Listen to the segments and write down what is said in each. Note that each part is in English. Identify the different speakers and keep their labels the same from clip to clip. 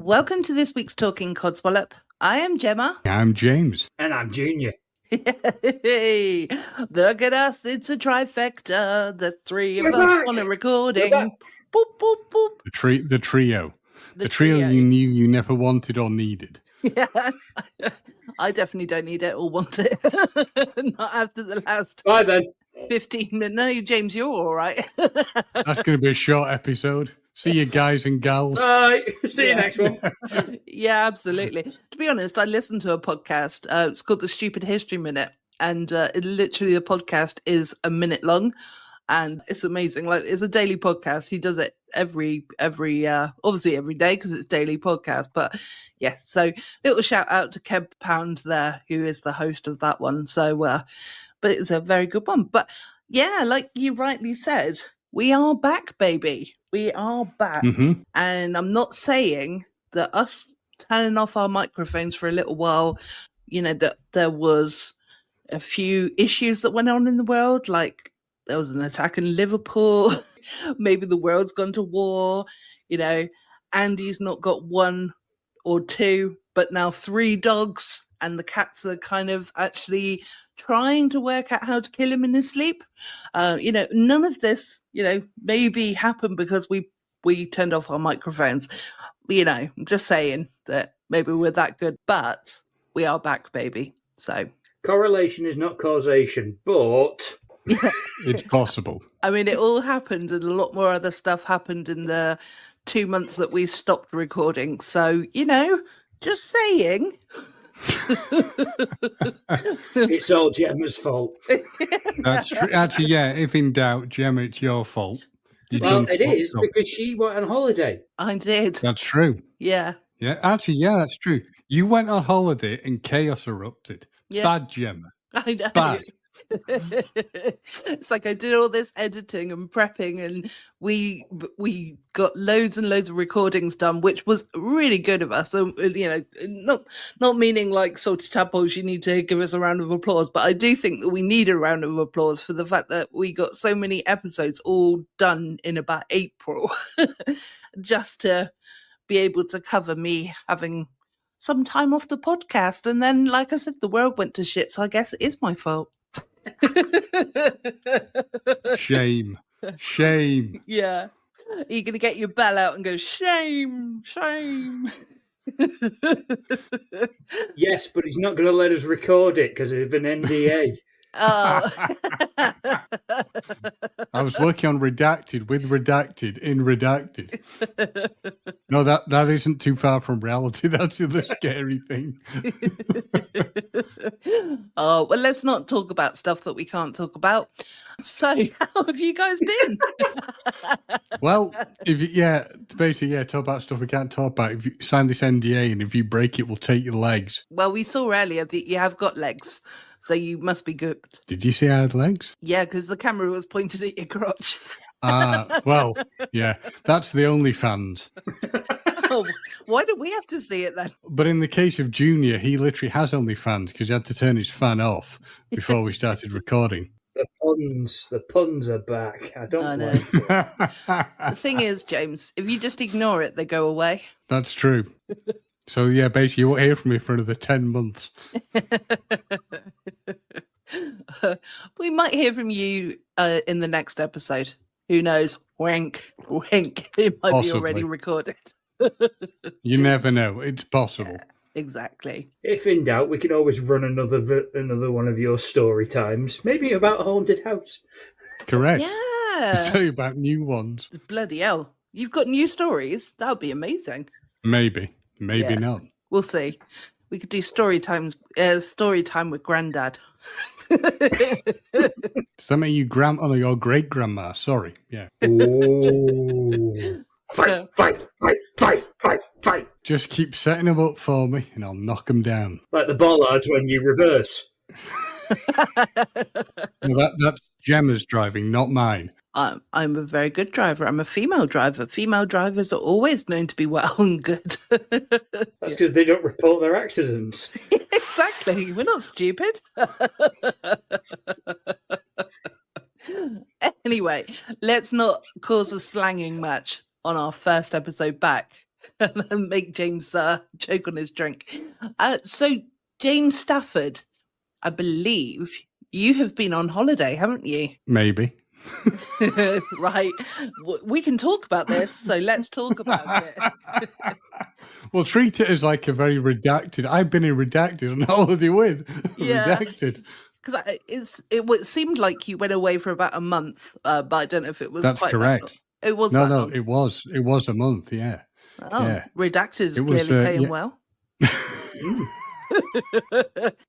Speaker 1: Welcome to this week's Talking Codswallop. I am Gemma.
Speaker 2: I'm James.
Speaker 3: And I'm Junior.
Speaker 1: Hey, look at us. It's a trifecta. The three of us on a recording. Boop, boop, boop.
Speaker 2: The trio. The trio you knew you never wanted or needed.
Speaker 1: Yeah. I definitely don't need it or want it. Not after the last
Speaker 3: Bye then.
Speaker 1: 15 minutes. No, James, you're all right.
Speaker 2: That's going to be a short episode. See you guys and gals.
Speaker 3: Bye. See you next one.
Speaker 1: Yeah, absolutely. To be honest, I listened to a podcast. It's called The Stupid History Minute. And literally the podcast is a minute long. And it's amazing. Like, it's a daily podcast. He does it every obviously every day because it's daily podcast. But yes, so little shout out to Kev Pound there, who is the host of that one. So, but it's a very good one. But yeah, like you rightly said, we are back, baby. We are back.
Speaker 2: Mm-hmm.
Speaker 1: And I'm not saying that us turning off our microphones for a little while, you know, that there was a few issues that went on in the world, like there was an attack in Liverpool, maybe the world's gone to war, you know, Andy's not got one or two, but now 3 dogs, and the cats are kind of actually trying to work out how to kill him in his sleep. You know, none of this, you know, maybe happened because we turned off our microphones. You know, I'm just saying that maybe we're that good, but we are back, baby. So
Speaker 3: correlation is not causation, but
Speaker 2: it's possible.
Speaker 1: I mean, it all happened, and a lot more other stuff happened in the 2 months that we stopped recording. So, you know, just saying.
Speaker 3: It's all Gemma's fault.
Speaker 2: That's true. Actually, yeah, if in doubt, Gemma, it's your fault.
Speaker 3: Well, it is because she went on holiday.
Speaker 1: I did.
Speaker 2: That's true.
Speaker 1: Yeah.
Speaker 2: Yeah, actually, yeah, that's true. You went on holiday and chaos erupted.
Speaker 1: Yeah.
Speaker 2: Bad, Gemma.
Speaker 1: I know.
Speaker 2: Bad.
Speaker 1: It's like I did all this editing and prepping, and we got loads and loads of recordings done, which was really good of us. So, you know, not meaning like salty tadpoles, you need to give us a round of applause, but I do think that we need a round of applause for the fact that we got so many episodes all done in about April, just to be able to cover me having some time off the podcast. And then, like I said, the world went to shit, so I guess it is my fault.
Speaker 2: Shame.
Speaker 1: Yeah. Are you going to get your bell out and go, shame?
Speaker 3: Yes, but he's not going to let us record it because of an NDA.
Speaker 1: Oh.
Speaker 2: I was working on redacted with redacted in redacted. No, that isn't too far from reality. That's the scary thing.
Speaker 1: Oh, well, let's not talk about stuff that we can't talk about. So, how have you guys been?
Speaker 2: Well, talk about stuff we can't talk about. If you sign this NDA and if you break it, we'll take your legs.
Speaker 1: Well, we saw earlier that you have got legs, so you must be good.
Speaker 2: Did you see I had legs?
Speaker 1: Yeah, because the camera was pointed at your crotch.
Speaker 2: Well, yeah, that's the OnlyFans.
Speaker 1: Oh, why do we have to see it then?
Speaker 2: But in the case of Junior, he literally has OnlyFans because he had to turn his fan off before we started recording.
Speaker 3: The puns are back. I don't
Speaker 1: know.
Speaker 3: like it.
Speaker 1: The thing is, James, if you just ignore it, they go away.
Speaker 2: That's true. So, yeah, basically, you won't hear from me for another 10 months.
Speaker 1: We might hear from you in the next episode. Who knows? Wink, wink. It might be already recorded.
Speaker 2: You never know. It's possible.
Speaker 1: Yeah, exactly.
Speaker 3: If in doubt, we can always run another one of your story times. Maybe about a haunted house.
Speaker 2: Correct.
Speaker 1: Yeah.
Speaker 2: I'll tell you about new ones.
Speaker 1: Bloody hell. You've got new stories? That would be amazing.
Speaker 2: Maybe not.
Speaker 1: We'll see. We could do story time with Grandad.
Speaker 2: Does that make you your great grandma? Sorry. Yeah.
Speaker 3: Ooh. Fight.
Speaker 2: Just keep setting them up for me and I'll knock them down.
Speaker 3: Like the bollards when you reverse.
Speaker 2: No, that's Gemma's driving, not mine.
Speaker 1: I'm a very good driver. I'm a female driver. Female drivers are always known to be well and good.
Speaker 3: That's because they don't report their accidents.
Speaker 1: Exactly. We're not stupid. Anyway, let's not cause a slanging match on our first episode back. and make James choke on his drink. So, James Stafford, I believe you have been on holiday, haven't you?
Speaker 2: Maybe.
Speaker 1: Right. We can talk about this, so let's talk about it.
Speaker 2: Well, treat it as like a very redacted. I've been in redacted on holiday with
Speaker 1: Yeah.
Speaker 2: redacted.
Speaker 1: Because it seemed like you went away for about a month, but I don't know if it was
Speaker 2: That's
Speaker 1: quite
Speaker 2: correct.
Speaker 1: that long. It was
Speaker 2: No,
Speaker 1: that
Speaker 2: no,
Speaker 1: long.
Speaker 2: it was a month. Yeah.
Speaker 1: Oh,
Speaker 2: Yeah.
Speaker 1: Redacted is
Speaker 2: It was,
Speaker 1: clearly paying
Speaker 2: yeah.
Speaker 1: well.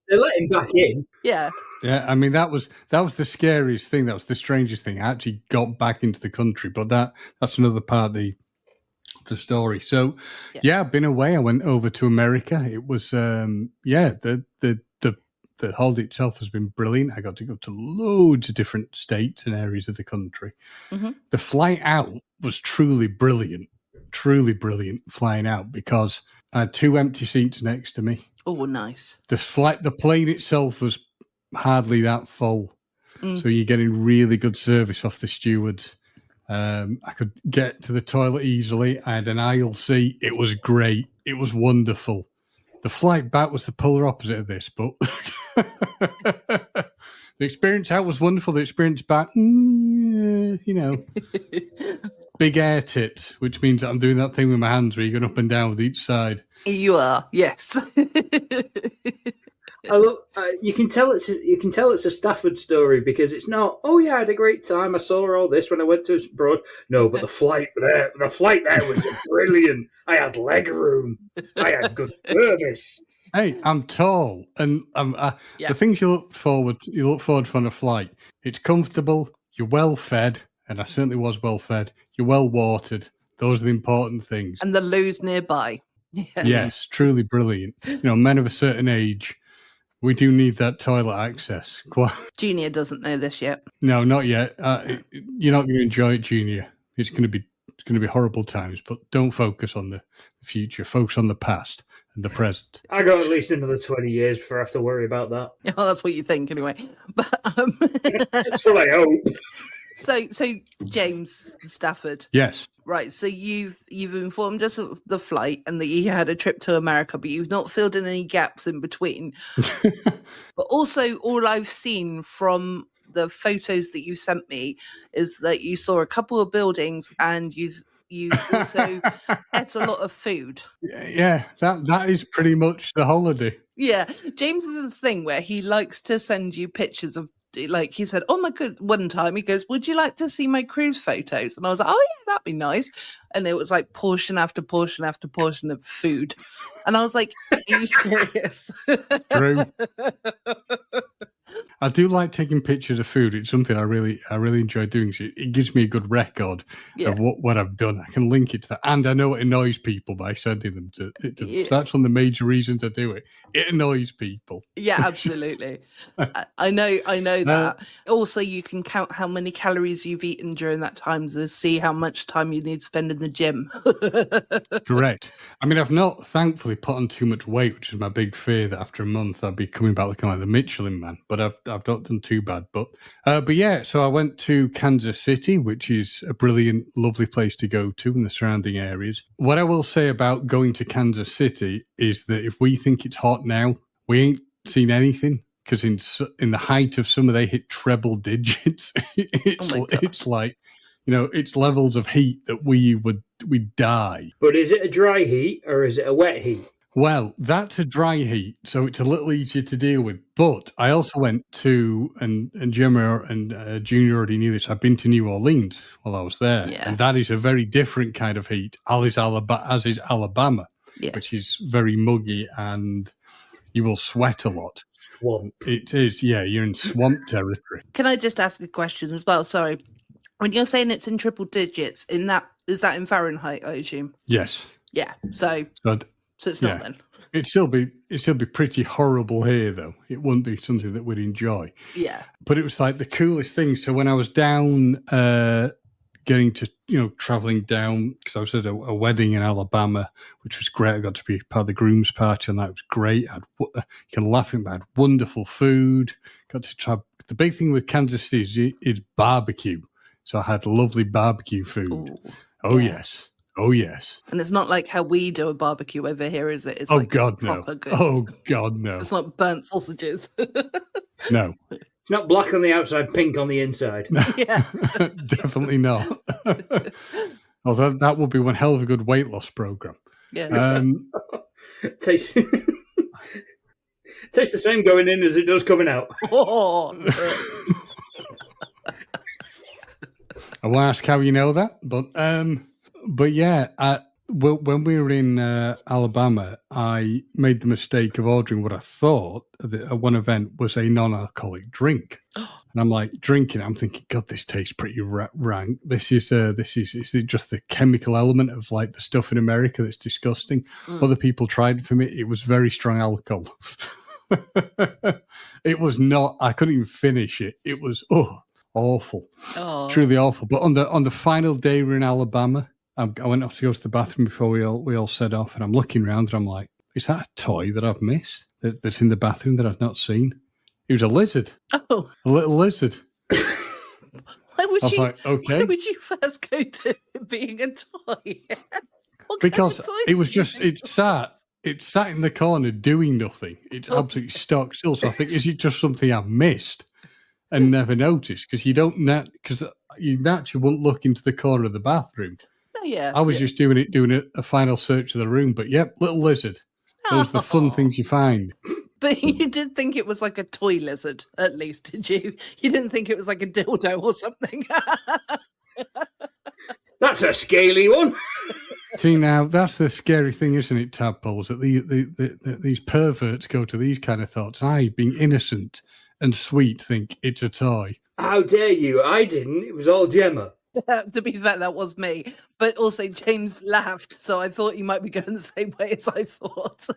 Speaker 3: They let him back in.
Speaker 1: Yeah.
Speaker 2: Yeah, I mean that was the scariest thing. That was the strangest thing. I actually got back into the country, but that's another part of the story. So, yeah, I've been away. I went over to America. It was the holiday itself has been brilliant. I got to go to loads of different states and areas of the country.
Speaker 1: Mm-hmm.
Speaker 2: The flight out was truly brilliant flying out because I had 2 empty seats next to me.
Speaker 1: Oh, nice.
Speaker 2: The plane itself was hardly that full. So you're getting really good service off the stewards. I could get to the toilet easily. I had an aisle seat. It was great. It was wonderful. The flight back was the polar opposite of this, but the experience out was wonderful. The experience back, big air tit, which means that I'm doing that thing with my hands where you're going up and down with each side.
Speaker 1: You are, yes.
Speaker 3: You can tell it's a Stafford story because it's not. Oh yeah, I had a great time. I saw all this when I went to abroad. No, but the flight there was brilliant. I had leg room. I had good service.
Speaker 2: Hey, I'm tall, and the things you look forward to on a flight. It's comfortable. You're well fed, and I certainly was well fed. You're well watered. Those are the important things.
Speaker 1: And the loos nearby. Yeah.
Speaker 2: Yes, truly brilliant. Men of a certain age. We do need that toilet access.
Speaker 1: Junior doesn't know this yet.
Speaker 2: No, not yet. You're not going to enjoy it, Junior. It's going to be horrible times. But don't focus on the future. Focus on the past and the present.
Speaker 3: I got at least another 20 years before I have to worry about that.
Speaker 1: Oh, that's what you think, anyway. But
Speaker 3: that's what I hope.
Speaker 1: So James Stafford.
Speaker 2: Yes.
Speaker 1: Right, so you've informed us of the flight and that you had a trip to America, but you've not filled in any gaps in between. But also, all I've seen from the photos that you sent me is that you saw a couple of buildings and you also ate a lot of food.
Speaker 2: Yeah, that is pretty much the holiday.
Speaker 1: Yeah, James is the thing where he likes to send you pictures of. Like he said, oh my god, one time he goes, would you like to see my cruise photos? And I was like, oh yeah, that'd be nice. And it was like portion after portion after portion of food. And I was like, are you serious?
Speaker 2: True. I do like taking pictures of food. It's something I really enjoy doing. It gives me a good record of what I've done. I can link it to that. And I know it annoys people by sending them to so that's one of the major reasons I do it. It annoys people.
Speaker 1: Yeah, absolutely. I know that. Also, you can count how many calories you've eaten during that time to see how much time you need to spend in the gym.
Speaker 2: Correct. I mean, I've not thankfully put on too much weight, which is my big fear that after a month I'd be coming back looking like the Michelin Man. But I've not done too bad. But yeah, so I went to Kansas City, which is a brilliant, lovely place to go to in the surrounding areas. What I will say about going to Kansas City is that if we think it's hot now, we ain't seen anything. Because in the height of summer, they hit treble digits. It's like, it's levels of heat that we'd die.
Speaker 3: But is it a dry heat or is it a wet heat?
Speaker 2: Well, that's a dry heat, so it's a little easier to deal with. But I also went to, and Gemma and Junior already knew this, I've been to New Orleans while I was there.
Speaker 1: Yeah.
Speaker 2: And that is a very different kind of heat, as is Alabama, which is very muggy and you will sweat a lot.
Speaker 3: Swamp.
Speaker 2: It is, yeah, you're in swamp territory.
Speaker 1: Can I just ask a question as well? Sorry. When you're saying it's in triple digits, is that in Fahrenheit, I assume?
Speaker 2: Yes.
Speaker 1: Yeah. So it's not then. It'd still be pretty horrible here, though. It wouldn't be something that we'd enjoy. Yeah.
Speaker 2: But it was like the coolest thing. So when I was down, getting to, traveling down, because I was at a wedding in Alabama, which was great. I got to be part of the groom's party, and that was great. You can laugh at me. I had wonderful food. Got to try. The big thing with Kansas City is barbecue. So I had lovely barbecue food.
Speaker 1: Ooh,
Speaker 2: yes. Oh, yes.
Speaker 1: And it's not like how we do a barbecue over here, is it? It's
Speaker 2: Oh,
Speaker 1: like
Speaker 2: God, no.
Speaker 1: proper good.
Speaker 2: Oh, God, no.
Speaker 1: It's not burnt sausages.
Speaker 2: No.
Speaker 3: It's not black on the outside, pink on the inside.
Speaker 1: Yeah.
Speaker 2: Definitely not. Although that would be one hell of a good weight loss program.
Speaker 1: Yeah.
Speaker 3: Tastes the same going in as it does coming out.
Speaker 1: Oh.
Speaker 2: I won't ask how you know that, but yeah, when we were in Alabama, I made the mistake of ordering what I thought at one event was a non-alcoholic drink, and I'm like drinking. I'm thinking, God, this tastes pretty rank. This is just the chemical element of like the stuff in America that's disgusting. Other people tried it for me. It was very strong alcohol. It was not. I couldn't even finish it. It was awful, truly awful. But on the final day we're in Alabama, I went off to go to the bathroom before we all set off, and I'm looking around and I'm like, is that a toy that I've missed that's in the bathroom that I've not seen? It was a lizard.
Speaker 1: Oh,
Speaker 2: a little lizard.
Speaker 1: Why would you first go to it being a toy?
Speaker 2: Because it sat in the corner doing nothing. It's absolutely stock still. So I think, is it just something I've missed and never noticed? Because you naturally wouldn't look into the corner of the bathroom.
Speaker 1: Oh, yeah.
Speaker 2: I was just doing a final search of the room, but yep, little lizard. Those are the fun things you find.
Speaker 1: But you did think it was like a toy lizard, at least, did you? You didn't think it was like a dildo or something.
Speaker 3: That's a scaly one.
Speaker 2: See, now that's the scary thing, isn't it, tadpoles? That these perverts go to these kind of thoughts. I, being innocent and sweet, think it's a toy.
Speaker 3: How dare you? I didn't. It was all Gemma.
Speaker 1: To be fair, that was me. But also, James laughed, so I thought you might be going the same way as I thought.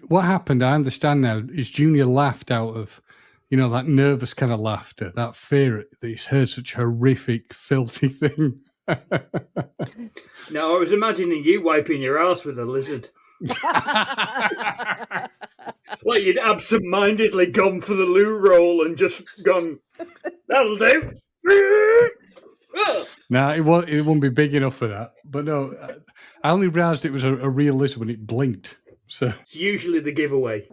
Speaker 2: What happened, I understand now, is Junior laughed out of, that nervous kind of laughter, that fear that he's heard such a horrific, filthy thing.
Speaker 3: No, I was imagining you wiping your ass with a lizard. Like you'd absent-mindedly gone for the loo roll and just gone, that'll do.
Speaker 2: No, it won't be big enough for that. But no, I only realised it was a real lizard when it blinked. So
Speaker 3: it's usually the giveaway.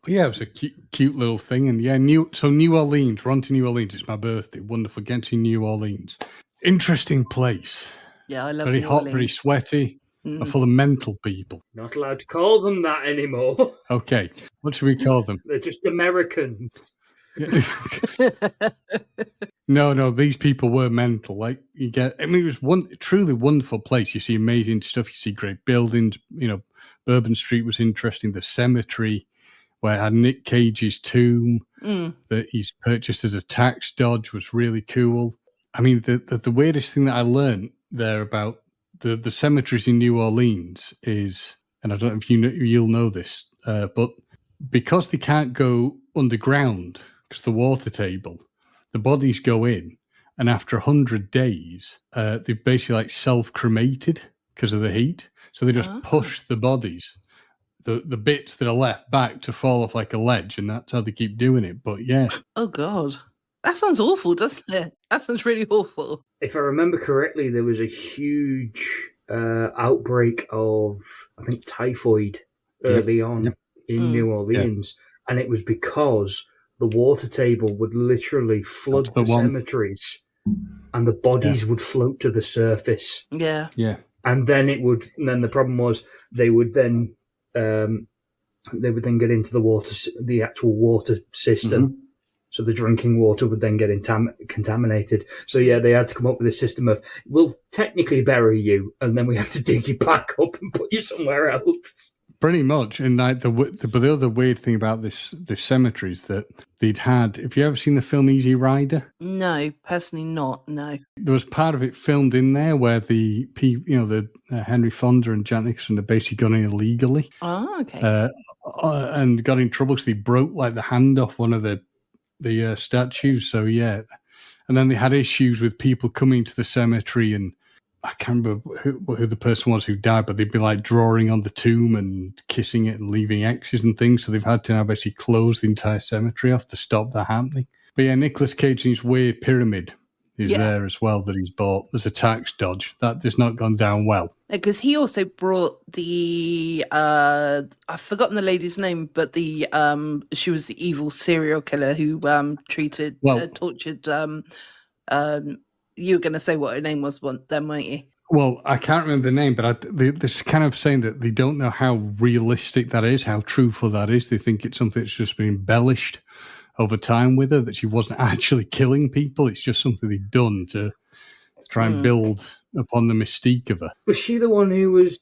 Speaker 2: Yeah, it was a cute little thing. And yeah, New Orleans. We're on to New Orleans. It's my birthday. Wonderful. Get to New Orleans. Interesting place.
Speaker 1: Yeah, I love
Speaker 2: very
Speaker 1: New
Speaker 2: hot,
Speaker 1: Orleans.
Speaker 2: very sweaty, full of mental people.
Speaker 3: Not allowed to call them that anymore.
Speaker 2: Okay, what should we call them?
Speaker 3: They're just Americans.
Speaker 2: No, these people were mental. Like it was one truly wonderful place. You see amazing stuff. You see great buildings. Bourbon Street was interesting. The cemetery where it had Nick Cage's tomb that he's purchased as a tax dodge was really cool. I mean, the weirdest thing that I learned there about the cemeteries in New Orleans is, and I don't know if you'll know this, but because they can't go underground because the water table, the bodies go in, and after 100 days, they've basically like self-cremated because of the heat. So they just push the bodies, the bits that are left back to fall off like a ledge, and that's how they keep doing it. But yeah.
Speaker 1: Oh, God. That sounds awful, doesn't it? That sounds really awful.
Speaker 3: If I remember correctly, there was a huge outbreak of, I think, typhoid early on in New Orleans. Yeah. And it was because the water table would literally flood the cemeteries and the bodies would float to the surface.
Speaker 1: Yeah.
Speaker 2: Yeah.
Speaker 3: And then the problem was they would then get into the actual water system. Mm-hmm. So the drinking water would then get contaminated. So yeah, they had to come up with a system of, we'll technically bury you, and then we have to dig you back up and put you somewhere else.
Speaker 2: Pretty much. And like but the other weird thing about this cemetery is that they'd had. Have you ever seen the film Easy Rider?
Speaker 1: No, personally not. No.
Speaker 2: There was part of it filmed in there where the Henry Fonda and Jack Nicholson had basically gone in illegally.
Speaker 1: Oh, okay.
Speaker 2: And got in trouble because they broke like the hand off one of the statues. So yeah, and then they had issues with people coming to the cemetery, and I can't remember who the person was who died, but they'd be like drawing on the tomb and kissing it and leaving X's and things. So they've had to now basically close the entire cemetery off to stop that happening. But yeah, Nicolas Cage in his weird pyramid is there as well that he's bought. There's a tax dodge. That has not gone down well.
Speaker 1: Because he also brought the I've forgotten the lady's name, but the she was the evil serial killer who tortured. You were going to say what her name was then, weren't you?
Speaker 2: Well, I can't remember the name, but this kind of saying that they don't know how realistic that is, how truthful that is. They think it's something that's just been embellished over time with her, that she wasn't actually killing people. It's just something they've done to try and build upon the mystique of her.
Speaker 3: Was she the one who was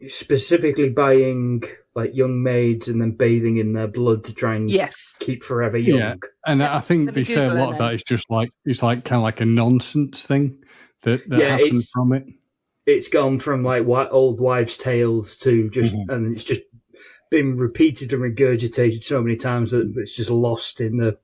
Speaker 3: specifically buying like young maids and then bathing in their blood to try and keep forever young?
Speaker 2: Yeah, and I think they say a lot of that is just like, it's like kind of like a nonsense thing that happened from it.
Speaker 3: It's gone from like old wives' tales to just, and it's just been repeated and regurgitated so many times that it's just lost in the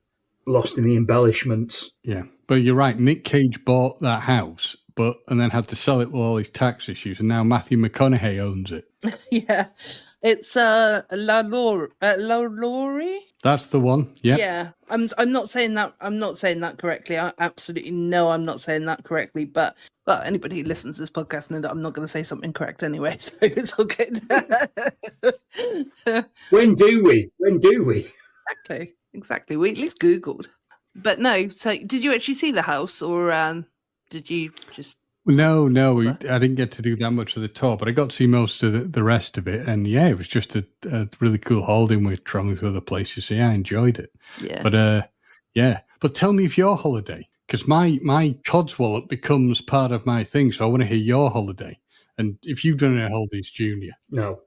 Speaker 3: embellishments.
Speaker 2: Yeah, but you're right. Nick Cage bought that house, and then had to sell it with all these tax issues, and now Matthew McConaughey owns it.
Speaker 1: Yeah, it's Laurie.
Speaker 2: That's the one. Yeah.
Speaker 1: Yeah. I'm not saying that. I'm not saying that correctly. I absolutely know I'm not saying that correctly. But anybody who listens to this podcast know that I'm not going to say something correct anyway. So it's all good.
Speaker 3: When do we?
Speaker 1: Exactly. We at least Googled. But no. So did you actually see the house, or did you just?
Speaker 2: No, I didn't get to do that much of the tour, but I got to see most of the rest of it. And yeah, it was just a really cool holding with traveling to other places. So yeah, I enjoyed it.
Speaker 1: Yeah.
Speaker 2: But but tell me of your holiday, because my Codswallop becomes part of my thing. So I want to hear your holiday. And if you've done any holidays, Junior.
Speaker 3: No.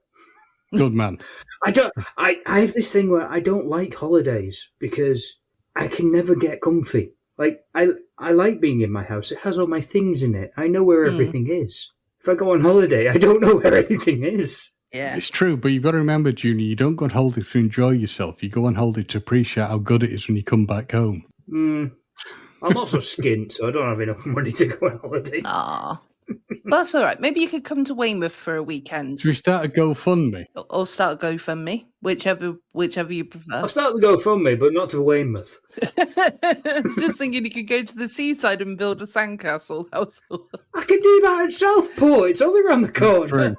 Speaker 2: Good man.
Speaker 3: I have this thing where I don't like holidays because I can never get comfy. Like, I like being in my house. It has all my things in it. I know where everything is. If I go on holiday, I don't know where anything is.
Speaker 1: Yeah.
Speaker 2: It's true, but you've got to remember, Junior, you don't go on holiday to enjoy yourself. You go on holiday to appreciate how good it is when you come back home.
Speaker 3: I'm also skint, so I don't have enough money to go on holiday.
Speaker 1: Ah. Well, that's all right. Maybe you could come to Weymouth for a weekend.
Speaker 2: Should we start a GoFundMe?
Speaker 1: Or start a GoFundMe, whichever you prefer.
Speaker 3: I'll start the GoFundMe, but not to Weymouth.
Speaker 1: Just thinking you could go to the seaside and build a sandcastle.
Speaker 3: I can do that at Southport. It's only around the corner.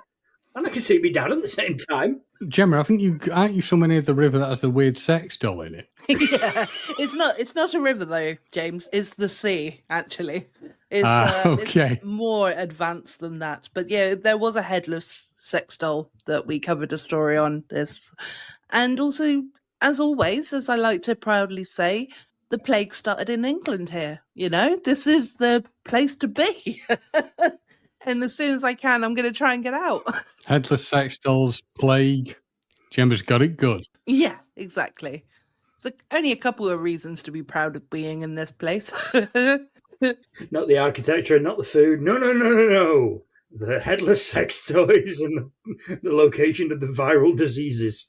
Speaker 3: And I can see me dad at the same time.
Speaker 2: Gemma, I think aren't you somewhere near the river that has the weird sex doll in it?
Speaker 1: Yeah, it's not a river though, James. It's the sea, actually. It's more advanced than that. But yeah, there was a headless sex doll that we covered a story on this. And also, as always, as I like to proudly say, the plague started in England here. You know, this is the place to be. And as soon as I can, I'm going to try and get out.
Speaker 2: Headless sex dolls, plague. Gemma's got it good.
Speaker 1: Yeah, exactly. So only a couple of reasons to be proud of being in this place.
Speaker 3: Not the architecture, not the food. No. The headless sex toys and the location of the viral diseases.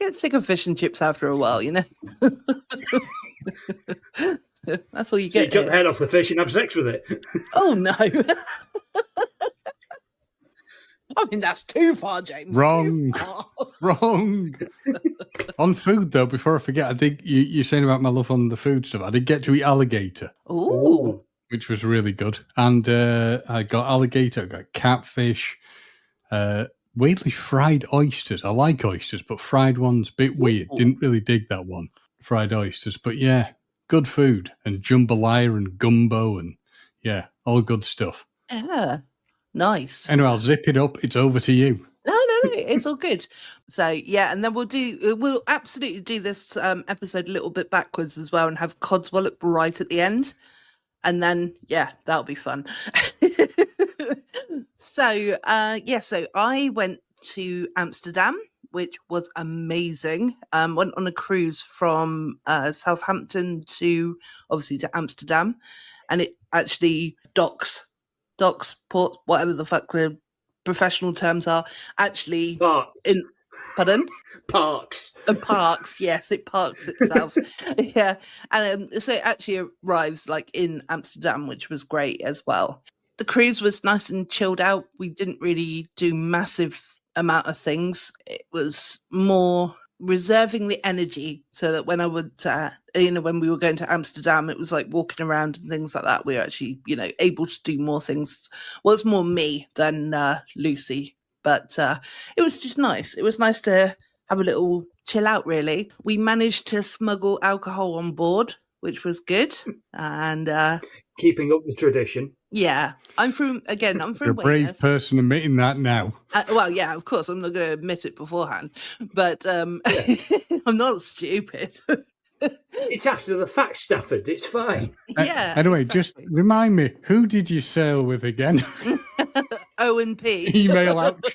Speaker 1: Get sick of fish and chips after a while, you know? That's all you get.
Speaker 3: So you cut the head off the fish and have sex with it.
Speaker 1: Oh, no. I mean, that's too far, James.
Speaker 2: Wrong.
Speaker 1: Far.
Speaker 2: Wrong. On food, though, before I forget, I think you're saying about my love on the food stuff. I did get to eat alligator.
Speaker 1: Ooh.
Speaker 2: Which was really good. And I got alligator, I got catfish, weirdly fried oysters. I like oysters, but fried ones, a bit weird.
Speaker 3: Ooh.
Speaker 2: Didn't really dig that one, fried oysters. But yeah, good food. And jambalaya and gumbo and yeah, all good stuff.
Speaker 1: Yeah. Nice.
Speaker 2: Anyway, I'll zip it up. It's over to you.
Speaker 1: No, it's all good. So yeah, and then we'll absolutely do this episode a little bit backwards as well and have Codswallop right at the end. And then, yeah, that'll be fun. So I went to Amsterdam, which was amazing. Went on a cruise from Southampton to Amsterdam. And it actually docks, ports, whatever the fuck the professional terms are, actually
Speaker 3: Parks.
Speaker 1: Pardon?
Speaker 3: Parks.
Speaker 1: Parks, yes, it parks itself. Yeah, and so it actually arrives like in Amsterdam, which was great as well. The cruise was nice and chilled out. We didn't really do massive amount of things. It was more reserving the energy so that when I would, when we were going to Amsterdam, it was like walking around and things like that. We were actually, able to do more things. Well, it's more me than Lucy, but it was just nice. It was nice to have a little chill out, really. We managed to smuggle alcohol on board, which was good. And
Speaker 3: keeping up the tradition.
Speaker 1: yeah, I'm from
Speaker 2: You're a
Speaker 1: Weymouth.
Speaker 2: brave person admitting that now.
Speaker 1: Well, yeah, of course, I'm not going to admit it beforehand, but I'm not stupid.
Speaker 3: It's after the fact, Stafford. It's fine.
Speaker 1: Yeah.
Speaker 2: Anyway,
Speaker 1: exactly.
Speaker 2: just remind me, who did you sail with again?
Speaker 1: O&P.
Speaker 2: Email out.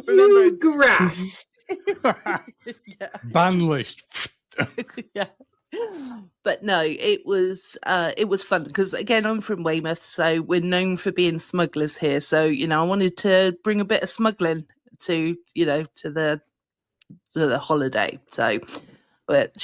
Speaker 3: You grass.
Speaker 1: Yeah.
Speaker 2: Ban list.
Speaker 1: Yeah. But no, it was fun because again, I'm from Weymouth, so we're known for being smugglers here. So I wanted to bring a bit of smuggling to the holiday. So, but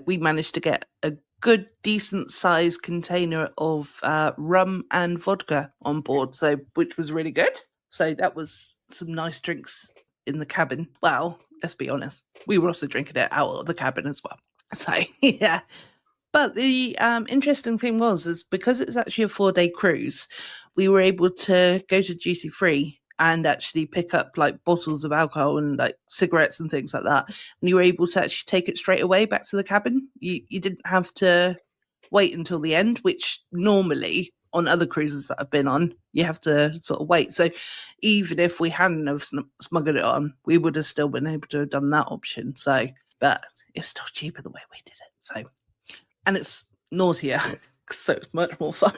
Speaker 1: we managed to get a good, decent sized container of rum and vodka on board. So, which was really good. So that was some nice drinks in the cabin. Well, let's be honest, we were also drinking it out of the cabin as well. So yeah. But the interesting thing is because it was actually a 4-day cruise, we were able to go to duty free and actually pick up like bottles of alcohol and like cigarettes and things like that. And you were able to actually take it straight away back to the cabin. You didn't have to wait until the end, which normally on other cruises that I've been on, you have to sort of wait. So even if we hadn't have smuggled it on, we would have still been able to have done that option. So, but it's still cheaper the way we did it. So. And it's naughtier, so it's much more fun.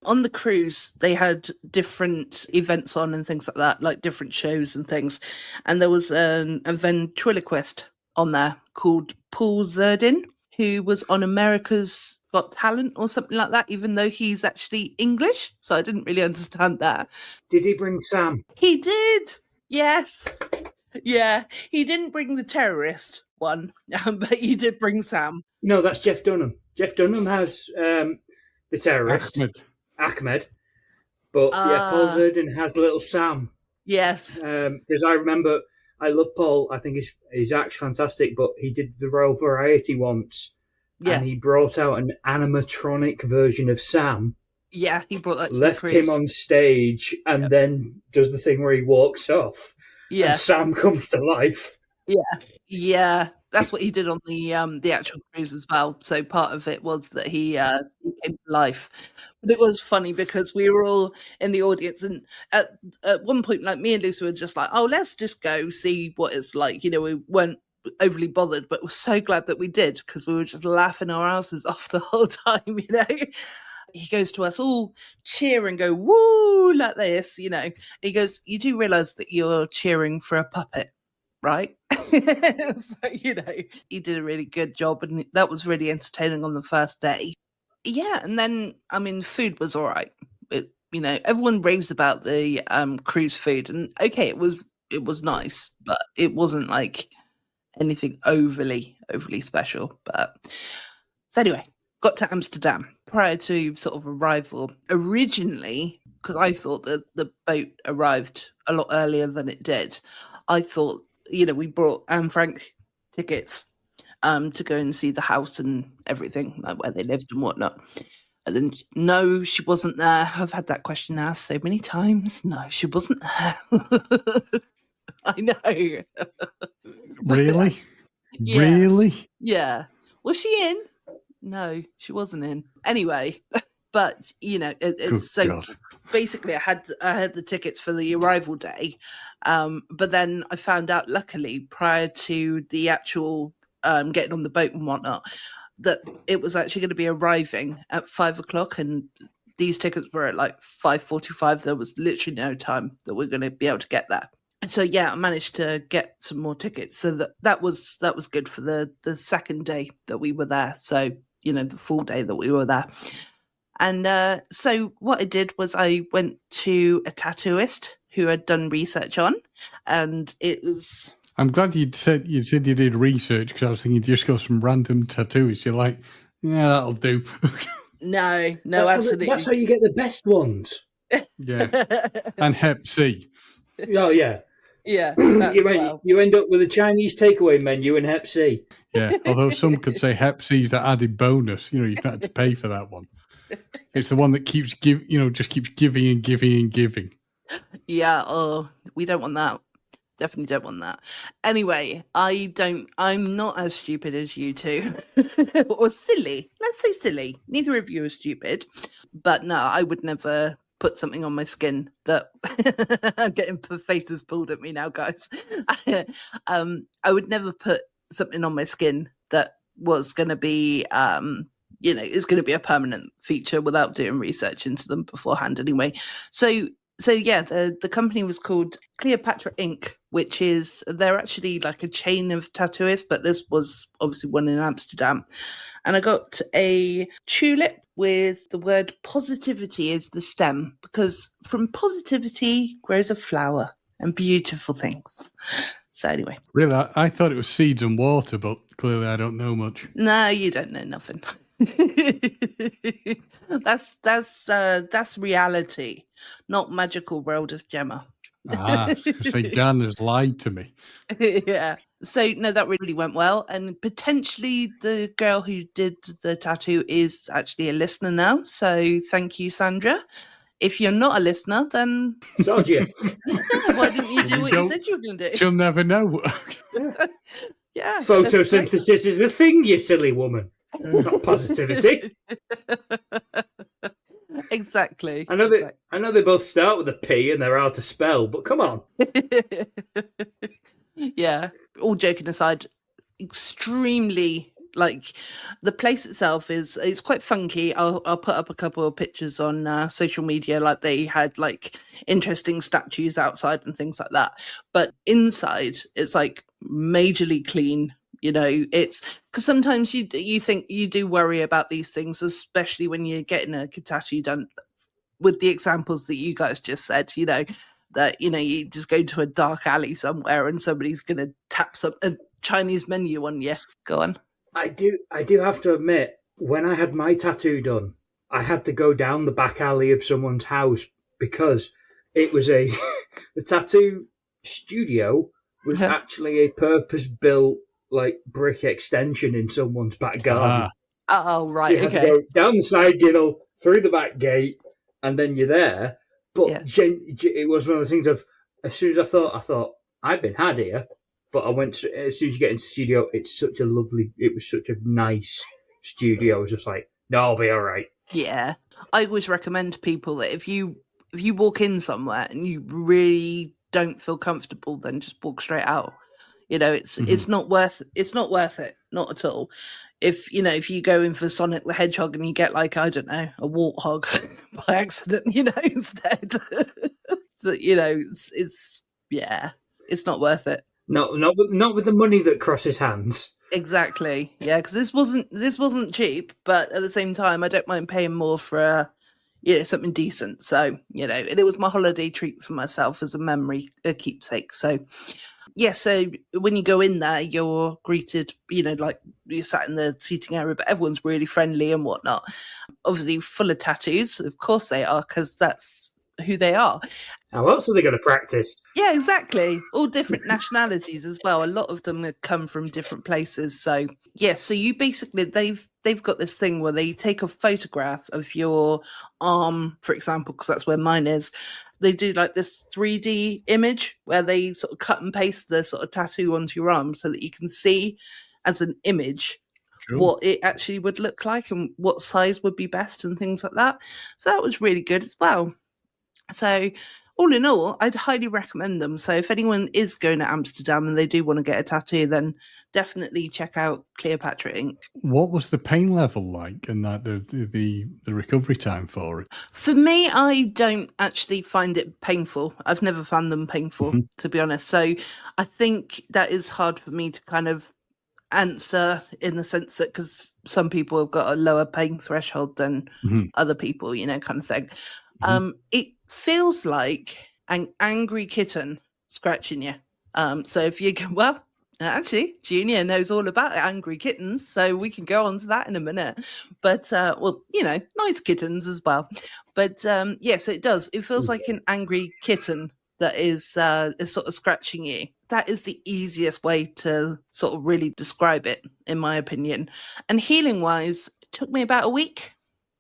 Speaker 1: On the cruise, they had different events on and things like that, like different shows and things. And there was a ventriloquist on there called Paul Zerdin, who was on America's Got Talent or something like that, even though he's actually English. So I didn't really understand that.
Speaker 3: Did he bring Sam?
Speaker 1: He did. Yes. Yeah. He didn't bring the terrorist one, but he did bring Sam.
Speaker 3: No, that's Jeff Dunham. Jeff Dunham has the terrorist, Ahmed. But Paul Zerdin has little Sam.
Speaker 1: Yes.
Speaker 3: Because I remember, I love Paul. I think his act's fantastic, but he did the Royal Variety once. Yeah. And he brought out an animatronic version of Sam.
Speaker 1: Yeah, he brought that to
Speaker 3: left
Speaker 1: the cruise.
Speaker 3: him on stage, and then does the thing where he walks off. Yeah. And Sam comes to life.
Speaker 1: Yeah, that's what he did on the actual cruise as well. So part of it was that he came to life. But it was funny because we were all in the audience, and at one point, like me and Lucy were just like, "Oh, let's just go see what it's like." We weren't overly bothered, but we're so glad that we did because we were just laughing our asses off the whole time. He goes to us all cheer and go woo like this. He goes, "You do realise that you're cheering for a puppet, right?" So, he did a really good job, and that was really entertaining on the first day. Yeah, and then, food was all right. Everyone raves about the cruise food, and okay, it was nice, but it wasn't like anything overly special. But so anyway, got to Amsterdam prior to sort of arrival. Originally, because I thought that the boat arrived a lot earlier than it did, I thought, we brought Anne Frank tickets to go and see the house and everything, like where they lived and whatnot. And then, no, she wasn't there. I've had that question asked so many times. No, she wasn't there. I know.
Speaker 2: Really?
Speaker 1: Yeah.
Speaker 2: Really?
Speaker 1: Yeah. Was she in? No, she wasn't in. Anyway, but, it's so... God. Basically, I had the tickets for the arrival day, but then I found out, luckily, prior to the actual getting on the boat and whatnot, that it was actually going to be arriving at 5:00, and these tickets were at like 5:45. There was literally no time that we're going to be able to get there. And so, yeah, I managed to get some more tickets. So that was good for the second day that we were there. So, the full day that we were there. And so what I did was I went to a tattooist who I'd done research on, and it was...
Speaker 2: I'm glad you said you did research, because I was thinking just go some random tattoos. You're like, yeah, that'll do.
Speaker 1: No,
Speaker 3: that's
Speaker 1: absolutely.
Speaker 3: That's how you get the best ones.
Speaker 2: Yeah, and Hep C.
Speaker 3: Oh, yeah.
Speaker 1: Yeah, that as well.
Speaker 3: You end up with a Chinese takeaway menu and Hep C.
Speaker 2: Yeah, although some could say Hep C's that added bonus. You don't have to pay for that one. It's the one that keeps just keeps giving and giving and giving.
Speaker 1: Yeah, oh, we don't want that. Definitely don't want that. Anyway, I'm not as stupid as you two. Or silly. Let's say silly. Neither of you are stupid. But no, I would never put something on my skin that I'm getting faces pulled at me now, guys. I would never put something on my skin that was going to be is going to be a permanent feature without doing research into them beforehand anyway. So yeah, the company was called Cleopatra Inc., which is, they're actually like a chain of tattooists, but this was obviously one in Amsterdam. And I got a tulip with the word positivity as the stem, because from positivity grows a flower and beautiful things. So anyway.
Speaker 2: Really, I thought it was seeds and water, but clearly I don't know much.
Speaker 1: No, you don't know nothing. That's reality, not magical world of Gemma.
Speaker 2: Say Dan has lied to me.
Speaker 1: Yeah. So no, that really went well, and potentially the girl who did the tattoo is actually a listener now. So thank you, Sandra. If you're not a listener, then
Speaker 3: Sod you.
Speaker 1: why didn't you do what you said you were going to do?
Speaker 2: She'll never know.
Speaker 1: Yeah.
Speaker 3: Photosynthesis is a thing, you silly woman. Not positivity.
Speaker 1: Exactly.
Speaker 3: I know they both start with a P and they're hard to spell, but come on.
Speaker 1: Yeah. All joking aside, extremely, like, the place itself it's quite funky. I'll put up a couple of pictures on social media. Like, they had like interesting statues outside and things like that, but inside it's like majorly clean. You know, it's because sometimes you think you do worry about these things, especially when you're getting a tattoo done, with the examples that you guys just said, that, you just go to a dark alley somewhere and somebody's going to tap a Chinese menu on you. Go on.
Speaker 3: I do have to admit, when I had my tattoo done, I had to go down the back alley of someone's house because it was the tattoo studio was actually a purpose-built like brick extension in someone's back garden.
Speaker 1: Oh, right.
Speaker 3: So you had to go down the side ginnel, through the back gate, and then you're there. But it was one of those things of, as soon as I thought, I've been had here. But I went as soon as you get into the studio, it was such a nice studio. I was just like, no, I'll be all right.
Speaker 1: Yeah. I always recommend to people that if you walk in somewhere and you really don't feel comfortable, then just walk straight out. It's not worth it, not at all. If you go in for Sonic the Hedgehog and you get, like, I don't know, a warthog by accident, instead. So, it's not worth it.
Speaker 3: Not with the money that crosses hands.
Speaker 1: Exactly. Yeah, because this wasn't cheap, but at the same time, I don't mind paying more for something decent. So, it was my holiday treat for myself as a memory, a keepsake. So, yeah, so when you go in there, you're greeted, like you're sat in the seating area, but everyone's really friendly and whatnot. Obviously full of tattoos. Of course they are, because that's who they are.
Speaker 3: How else are they going to practice?
Speaker 1: Yeah, exactly. All different nationalities as well. A lot of them have come from different places. So, yeah, so you basically, they've got this thing where they take a photograph of your arm, for example, because that's where mine is. They do like this 3D image where they sort of cut and paste the sort of tattoo onto your arm so that you can see as an image what it actually would look like and what size would be best and things like that. So that was really good as well. So all in all, I'd highly recommend them. So if anyone is going to Amsterdam and they do want to get a tattoo, then definitely check out Cleopatra Inc.
Speaker 2: What was the pain level like and the recovery time for it?
Speaker 1: For me, I don't actually find it painful. I've never found them painful, to be honest. So I think that is hard for me to kind of answer, in the sense that, because some people have got a lower pain threshold than other people, kind of thing. It feels like an angry kitten scratching you. So if you can, well, actually, Junior knows all about angry kittens, so we can go on to that in a minute. But, nice kittens as well. But, yes, it does. It feels like an angry kitten that is sort of scratching you. That is the easiest way to sort of really describe it, in my opinion. And healing wise, it took me about a week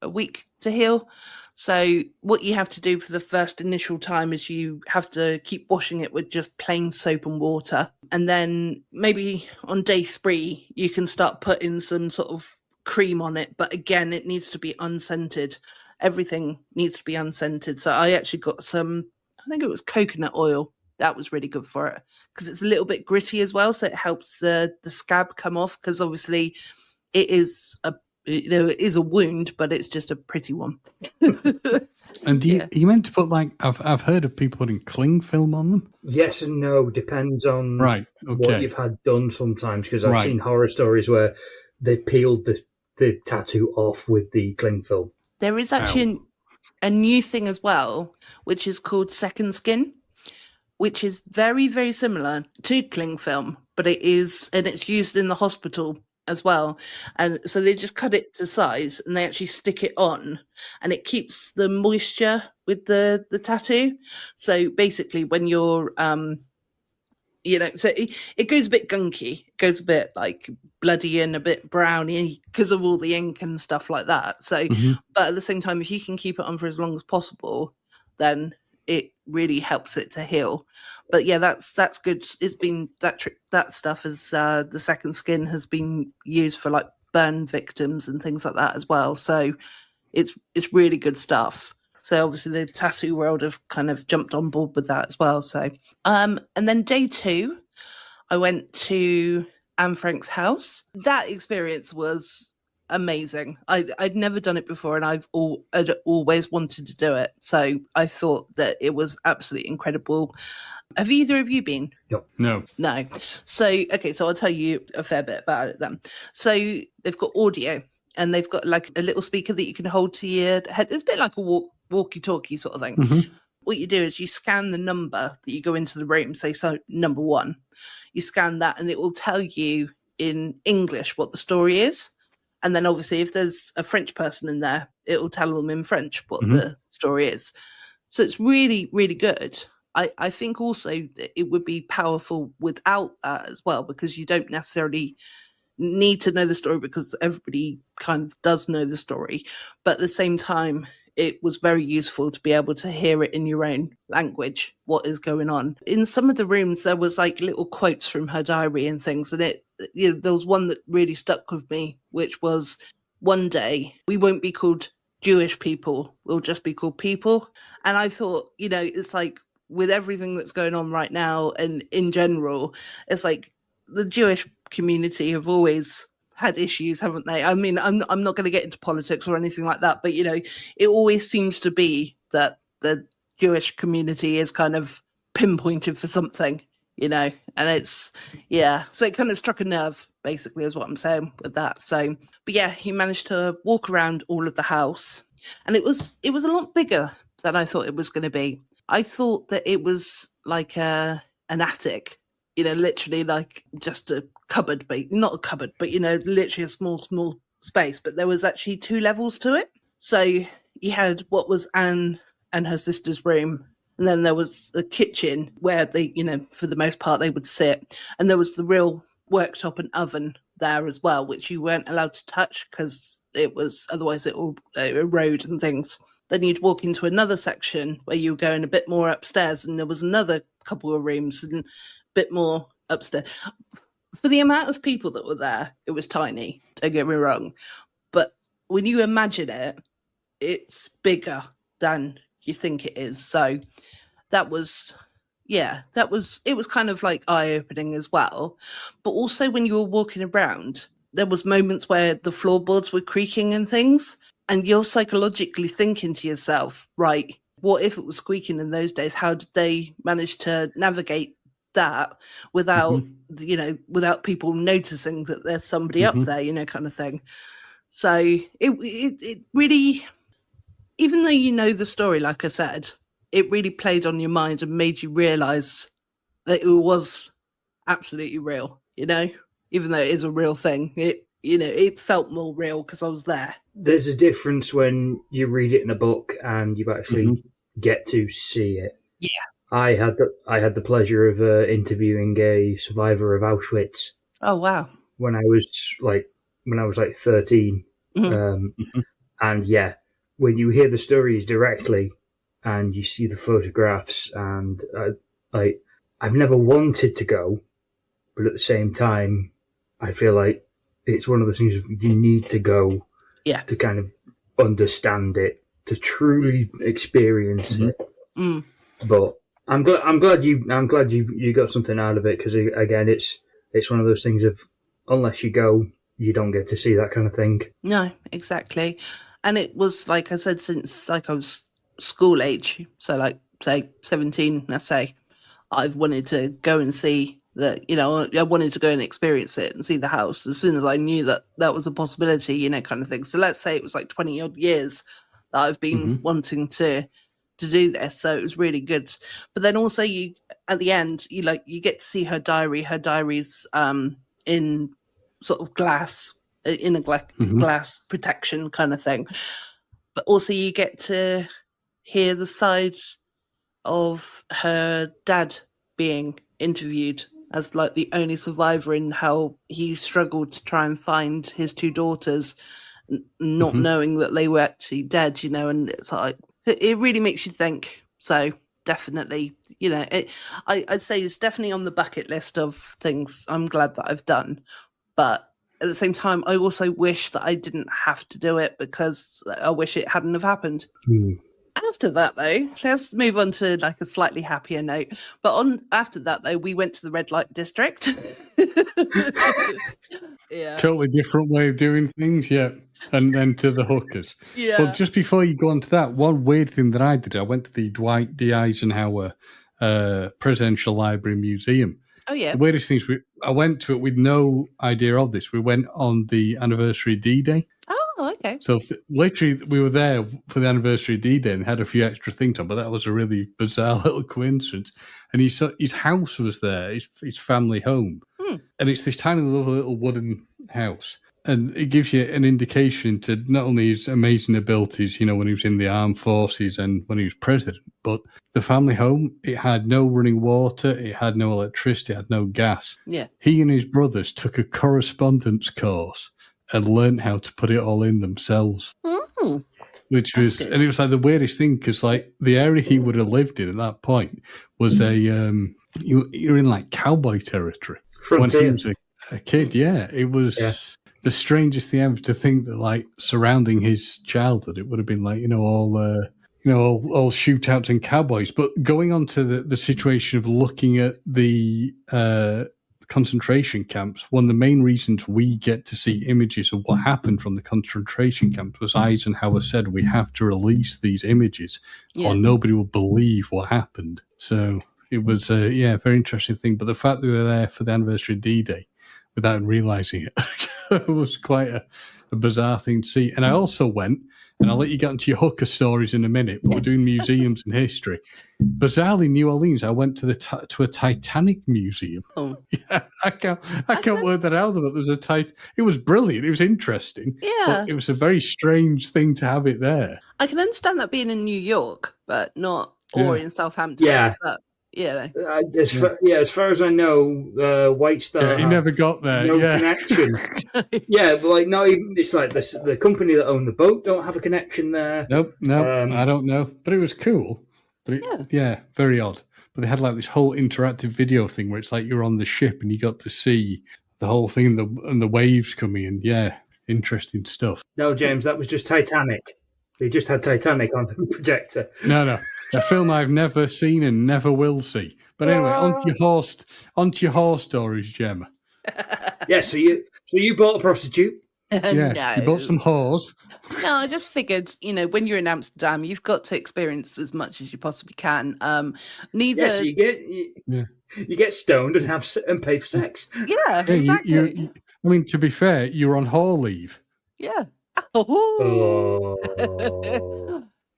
Speaker 1: to heal. So what you have to do for the first initial time is you have to keep washing it with just plain soap and water. And then maybe on day 3, you can start putting some sort of cream on it. But again, it needs to be unscented. Everything needs to be unscented. So I actually got some, I think it was coconut oil. That was really good for it because it's a little bit gritty as well. So it helps the scab come off because obviously it is it is a wound, but it's just a pretty one.
Speaker 2: And you meant to put I've heard of people putting cling film on them?
Speaker 3: Yes and no, depends on what you've had done sometimes, because I've seen horror stories where they peeled the tattoo off with the cling film.
Speaker 1: There is actually a new thing as well, which is called second skin, which is very, very similar to cling film, but it's used in the hospital as well. And so they just cut it to size and they actually stick it on, and it keeps the moisture with the tattoo. So basically when you're so it goes a bit gunky, it goes a bit like bloody and a bit browny because of all the ink and stuff like that. So but at the same time, if you can keep it on for as long as possible, then it really helps it to heal. But yeah, that's good. It's been that stuff as the second skin has been used for like burn victims and things like that as well. So it's really good stuff. So obviously the tattoo world have kind of jumped on board with that as well. So and then day 2, I went to Anne Frank's house. That experience was amazing. I'd never done it before, and I'd always wanted to do it. So I thought that it was absolutely incredible. Have either of you been?
Speaker 2: No.
Speaker 1: So okay, so I'll tell you a fair bit about it then. So they've got audio, and they've got like a little speaker that you can hold to your head. It's a bit like a walkie-talkie sort of thing. What you do is you scan the number that you go into the room, say so number 1. You scan that and it will tell you in English what the story is. And then obviously if there's a French person in there, it will tell them in French what the story is. So it's really, really good. I think also that it would be powerful without that as well, because you don't necessarily need to know the story because everybody kind of does know the story. But at the same time, it was very useful to be able to hear it in your own language, what is going on. In some of the rooms, there was like little quotes from her diary and things. And there was one that really stuck with me, which was, one day we won't be called Jewish people, we'll just be called people. And I thought, it's like with everything that's going on right now and in general, it's like the Jewish community have always had issues, haven't they? I mean, I'm not going to get into politics or anything like that, but it always seems to be that the Jewish community is kind of pinpointed for something, and it's so it kind of struck a nerve, basically, is what I'm saying with that. So, but yeah, he managed to walk around all of the house, and it was a lot bigger than I thought it was going to be. I thought that it was like an attic, literally like just a cupboard, but not a cupboard, but literally a small space. But there was actually 2 levels to it. So you had what was Anne and her sister's room, and then there was the kitchen where they, for the most part, they would sit, and there was the real worktop and oven there as well, which you weren't allowed to touch because otherwise it will erode and things. Then you'd walk into another section where you were going a bit more upstairs, and there was another couple of rooms and a bit more upstairs. For the amount of people that were there, it was tiny, don't get me wrong. But when you imagine it, it's bigger than you think it is. So it was kind of like eye-opening as well. But also when you were walking around, there was moments where the floorboards were creaking and things, and you're psychologically thinking to yourself, right, what if it was squeaking in those days? How did they manage to navigate that without without people noticing that there's somebody up there, kind of thing. So it really, even though the story, like I said, it really played on your mind and made you realize that it was absolutely real, even though it is a real thing. It felt more real because I was there.
Speaker 3: There's a difference when you read it in a book and you actually get to see it.
Speaker 1: Yeah.
Speaker 3: I had the pleasure of interviewing a survivor of Auschwitz
Speaker 1: Oh wow.
Speaker 3: when I was like 13.
Speaker 2: Mhm.
Speaker 3: And yeah, when you hear the stories directly and you see the photographs, and I've never wanted to go, but at the same time, I feel like it's one of those things you need to go
Speaker 1: Yeah.
Speaker 3: to kind of understand it, to truly experience
Speaker 2: Mhm.
Speaker 3: it.
Speaker 1: Mm.
Speaker 3: But I'm glad you got something out of it, because again, it's one of those things of, unless you go, you don't get to see that kind of thing.
Speaker 1: No, exactly. And it was, like I said, since like I was school age, so like say 17, let's say, I've wanted to go and see that, I wanted to go and experience it and see the house as soon as I knew that that was a possibility, kind of thing. So let's say it was like 20 odd years that I've been
Speaker 2: Mhm.
Speaker 1: wanting to do this. So it was really good. But then also you, at the end, you get to see her diary. Her diary's in sort of glass, in a
Speaker 2: Mhm.
Speaker 1: glass protection kind of thing. But also you get to hear the side of her dad being interviewed as like the only survivor, in how he struggled to try and find his two daughters, not
Speaker 2: Mhm.
Speaker 1: knowing that they were actually dead, and it's like, it really makes you think. So definitely, I'd say it's definitely on the bucket list of things I'm glad that I've done. But at the same time, I also wish that I didn't have to do it, because I wish it hadn't have happened. After that, though, let's move on to like a slightly happier note. But after that, though, we went to the red light district. Yeah.
Speaker 2: Totally different way of doing things, yeah. And then to the hookers.
Speaker 1: Yeah.
Speaker 2: But just before you go on to that, one weird thing that I did, I went to the Dwight D. Eisenhower Presidential Library Museum.
Speaker 1: Oh, yeah.
Speaker 2: The weirdest things, I went to it with no idea of this. We went on the anniversary D-Day.
Speaker 1: Oh, okay.
Speaker 2: So literally, we were there for the anniversary D-Day and had a few extra things on, but that was a really bizarre little coincidence. And his house was there, his family home. And it's this tiny little wooden house. And it gives you an indication to not only his amazing abilities, when he was in the armed forces and when he was president, but the family home, it had no running water, it had no electricity, it had no gas.
Speaker 1: Yeah.
Speaker 2: He and his brothers took a correspondence course and learned how to put it all in themselves.
Speaker 1: Mm.
Speaker 2: Which was,
Speaker 1: good.
Speaker 2: and it was like the weirdest thing, because like the area he would have lived in at that point was you're in like cowboy territory.
Speaker 3: Frontier.
Speaker 2: When he was a kid, yeah, it was the strangest thing ever to think that, like, surrounding his childhood, it would have been like, all shootouts and cowboys. But going on to the situation of looking at the concentration camps, one of the main reasons we get to see images of what happened from the concentration camps was Eisenhower said, we have to release these images or nobody will believe what happened. So it was a very interesting thing. But the fact that we were there for the anniversary D-Day without realizing it was quite a bizarre thing to see. And I also went, and I'll let you get into your hooker stories in a minute, but we're doing museums and history. Bizarrely, New Orleans, I went to to a Titanic museum.
Speaker 1: Oh.
Speaker 2: Yeah, I can't work that out. But there's it was brilliant. It was interesting.
Speaker 1: Yeah.
Speaker 2: But it was a very strange thing to have it there.
Speaker 1: I can understand that being in New York, but not, or in Southampton.
Speaker 3: Yeah.
Speaker 1: But yeah.
Speaker 3: As far as I know, White Star.
Speaker 2: Yeah, he never got there.
Speaker 3: No connection. But like not even. It's like the company that owned the boat don't have a connection there.
Speaker 2: Nope. I don't know. But it was cool. But very odd. But they had like this whole interactive video thing where it's like you're on the ship and you got to see the whole thing and the waves coming in. Yeah, interesting stuff.
Speaker 3: No, James, that was just Titanic. They just had Titanic on the projector.
Speaker 2: No. A film I've never seen and never will see. But anyway, onto your horse stories, Gemma.
Speaker 3: Yeah, so you bought a prostitute?
Speaker 2: Yeah,
Speaker 1: No.
Speaker 2: you bought some whores.
Speaker 1: No, I just figured, when you're in Amsterdam, you've got to experience as much as you possibly can. Neither.
Speaker 3: Yeah, so you get stoned and pay for sex.
Speaker 1: Yeah, exactly.
Speaker 2: I mean, to be fair, you're on whore leave.
Speaker 1: Yeah.
Speaker 3: Oh.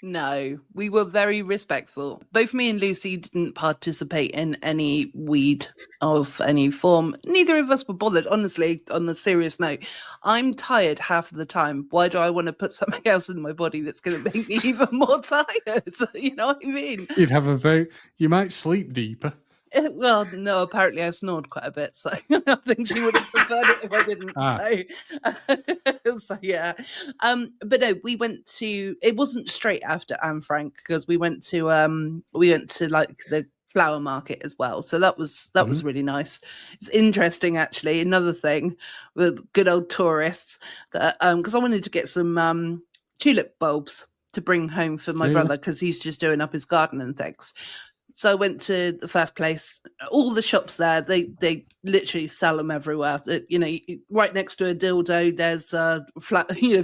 Speaker 1: No, we were very respectful. Both me and Lucy didn't participate in any weed of any form. Neither of us were bothered, honestly, on a serious note. I'm tired half of the time. Why do I want to put something else in my body that's going to make me even more tired? You know what I mean?
Speaker 2: You might sleep deeper.
Speaker 1: Well, no, apparently I snored quite a bit, so I think she would have preferred it if I didn't. So yeah. But no, we went to, it wasn't straight after Anne Frank, because we went to like the flower market as well. So that was really nice. It's interesting, actually. Another thing with good old tourists, that because I wanted to get some tulip bulbs to bring home for my brother, because he's just doing up his garden and things. So I went to the first place. All the shops there, they literally sell them everywhere. You know, right next to a dildo, there's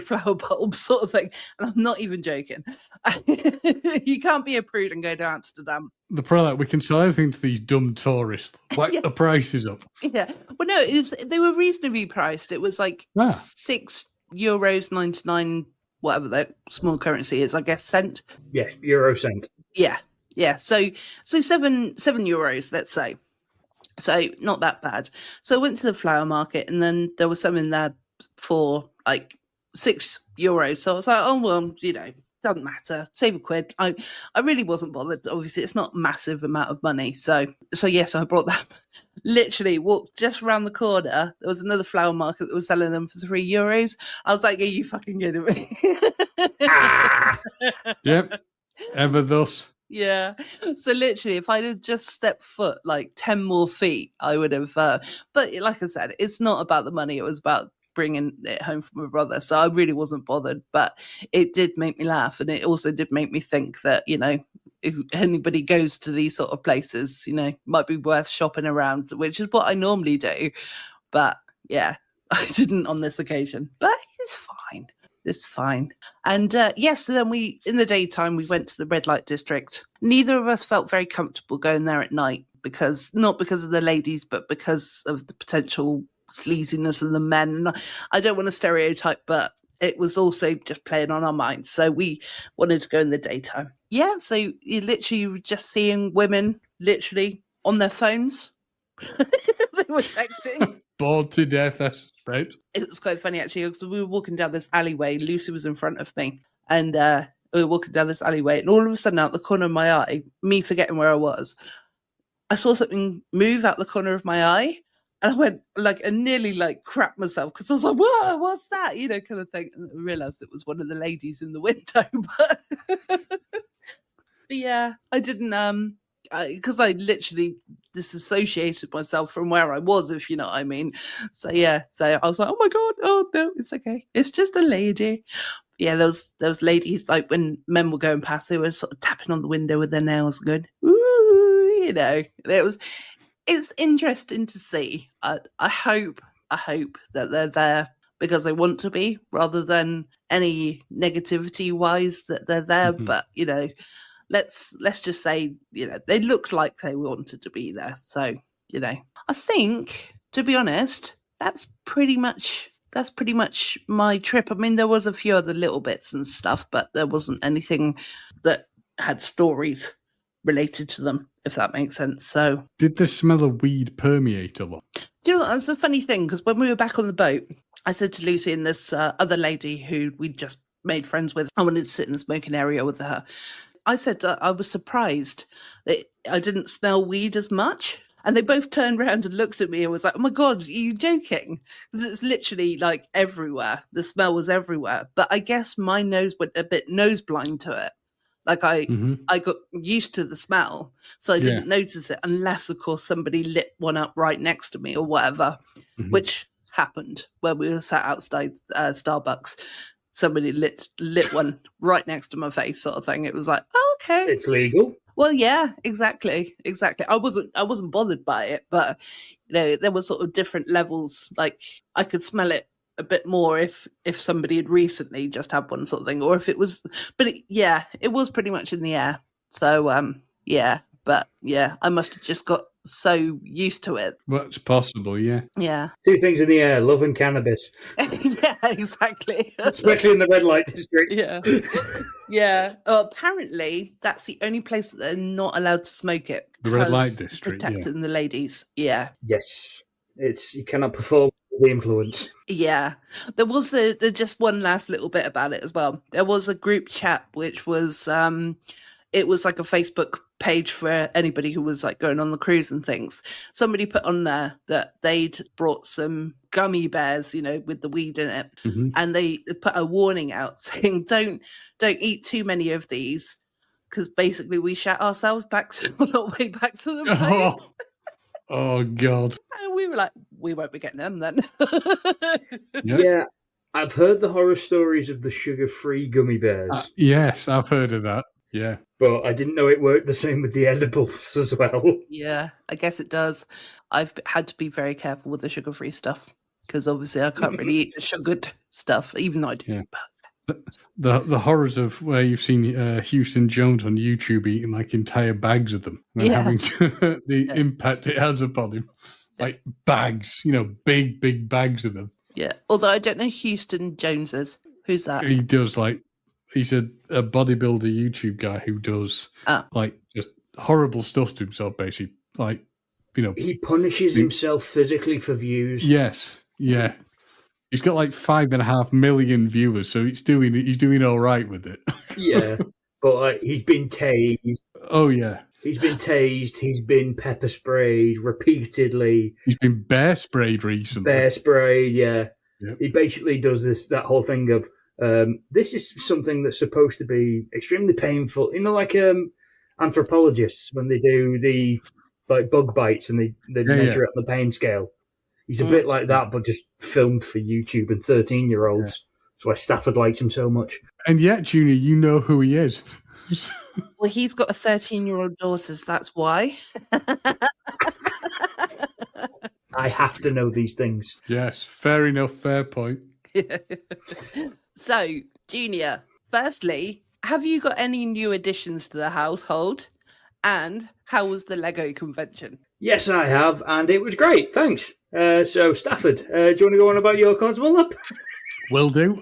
Speaker 1: flower bulbs sort of thing. And I'm not even joking. You can't be a prude and go to Amsterdam.
Speaker 2: The product, we can sell everything to these dumb tourists. Whack the prices up.
Speaker 1: Yeah. Well, no, they were reasonably priced. It was like €6.99, whatever that small currency is, I guess, cent.
Speaker 3: Yeah, euro cent.
Speaker 1: Yeah. Yeah, so €7, let's say. So not that bad. So I went to the flower market, and then there was some in there for like €6. So I was like, oh well, you know, doesn't matter. Save a quid. I really wasn't bothered. Obviously, it's not a massive amount of money. So yes, I brought that. Literally walked just around the corner. There was another flower market that was selling them for €3. I was like, are you fucking kidding me?
Speaker 2: Yep. Ever thus.
Speaker 1: Yeah. So literally, if I'd have just stepped foot like 10 more feet, I would have. But like I said, it's not about the money. It was about bringing it home for my brother. So I really wasn't bothered. But it did make me laugh. And it also did make me think that, you know, if anybody goes to these sort of places, you know, might be worth shopping around, which is what I normally do. But yeah, I didn't on this occasion. But it's fine. It's fine. And yes, then in the daytime, we went to the red light district. Neither of us felt very comfortable going there at night, not because of the ladies, but because of the potential sleaziness of the men. I don't want to stereotype, but it was also just playing on our minds. So we wanted to go in the daytime. Yeah, so you literally were just seeing women literally on their phones. They were texting.
Speaker 2: Bored to death, I suspect.
Speaker 1: It was quite funny, actually, because we were walking down this alleyway. Lucy was in front of me, and we were walking down this alleyway, and all of a sudden, out the corner of my eye, me forgetting where I was, I saw something move out the corner of my eye, and I went, and nearly, crapped myself, because I was like, whoa, what's that? You know, kind of thing. And I realised it was one of the ladies in the window, but yeah, I didn't, because I literally disassociated myself from where I was, if you know what I mean. So yeah, so I was like, oh my god, oh no, it's okay, it's just a lady. Yeah, those ladies, like when men were going past, they were sort of tapping on the window with their nails, going, ooh, you know. And it's interesting to see. I hope that they're there because they want to be, rather than any negativity wise that they're there. Mm-hmm. But you know, let's just say, you know, they looked like they wanted to be there. So, you know, I think, to be honest, that's pretty much my trip. I mean, there was a few other little bits and stuff, but there wasn't anything that had stories related to them, if that makes sense. So,
Speaker 2: did the smell of weed permeate a lot?
Speaker 1: You know, that's a funny thing, because when we were back on the boat, I said to Lucy and this other lady who we'd just made friends with, I wanted to sit in the smoking area with her. I said I was surprised that I didn't smell weed as much. And they both turned around and looked at me and was like, oh my God, are you joking? Because it's literally like everywhere. The smell was everywhere. But I guess my nose went a bit nose blind to it. Like I got used to the smell. So I didn't notice it, unless, of course, somebody lit one up right next to me or whatever, which happened when we were sat outside Starbucks. Somebody lit one right next to my face, sort of thing. It was like, oh, okay,
Speaker 3: it's legal.
Speaker 1: Well, yeah, exactly. I wasn't bothered by it, but you know, there were sort of different levels. Like I could smell it a bit more if somebody had recently just had one, sort of thing, or if it was. But it was pretty much in the air. So yeah, but yeah, I must have just got so used to it.
Speaker 2: Well, it's possible, yeah.
Speaker 1: Yeah.
Speaker 3: Two things in the air: love and cannabis,
Speaker 1: Yeah, exactly.
Speaker 3: especially in the red light district.
Speaker 1: Yeah. Yeah. Apparently, that's the only place that they're not allowed to smoke it.
Speaker 2: The red light
Speaker 1: because
Speaker 2: district,
Speaker 1: protecting the ladies. Yeah.
Speaker 3: Yes, you cannot perform the influence.
Speaker 1: Yeah. There was just one last little bit about it as well. There was a group chat which was it was like a Facebook page for anybody who was like going on the cruise and things. Somebody put on there that they'd brought some gummy bears, with the weed in it,
Speaker 2: Mm-hmm.
Speaker 1: and they put a warning out saying don't eat too many of these because basically we shat ourselves back on our way back to the plane.
Speaker 2: Oh God.
Speaker 1: And we were like, we won't be getting them then.
Speaker 3: Yeah, I've heard the horror stories of the sugar-free gummy bears.
Speaker 2: Yes, I've heard of that. Yeah.
Speaker 3: But I didn't know it worked the same with the edibles as well.
Speaker 1: Yeah, I guess it does. I've had to be very careful with the sugar-free stuff because obviously I can't really eat the sugared stuff, even though I do.
Speaker 2: Yeah.
Speaker 1: But
Speaker 2: The horrors of where you've seen Houston Jones on YouTube eating like entire bags of them and having the impact it has upon him. Like bags, big bags of them.
Speaker 1: Yeah, although I don't know Houston Joneses. Who's that?
Speaker 2: He does he's a bodybuilder YouTube guy who does just horrible stuff to himself, basically.
Speaker 3: He punishes himself physically for views.
Speaker 2: Yes, yeah. He's got 5.5 million viewers, so he's doing all right with it.
Speaker 3: Yeah, but he's been tased.
Speaker 2: Oh yeah,
Speaker 3: he's been tased. He's been pepper sprayed repeatedly.
Speaker 2: He's been bear sprayed recently.
Speaker 3: Bear sprayed, yeah.
Speaker 2: Yep.
Speaker 3: He basically does that whole thing of this is something that's supposed to be extremely painful. Like anthropologists when they do the bug bites and they measure it on the pain scale. He's a bit like that, but just filmed for YouTube and 13-year-olds. That's why Stafford likes him so much.
Speaker 2: And yet, Junior, you know who he is.
Speaker 1: Well, he's got a 13-year-old daughter, so that's why.
Speaker 3: I have to know these things.
Speaker 2: Yes, fair enough, fair point.
Speaker 1: So, Junior, firstly, have you got any new additions to the household? And how was the Lego convention?
Speaker 3: Yes, I have, and it was great. Thanks. So, Stafford, do you want to go on about your Codswallop?
Speaker 2: Will do.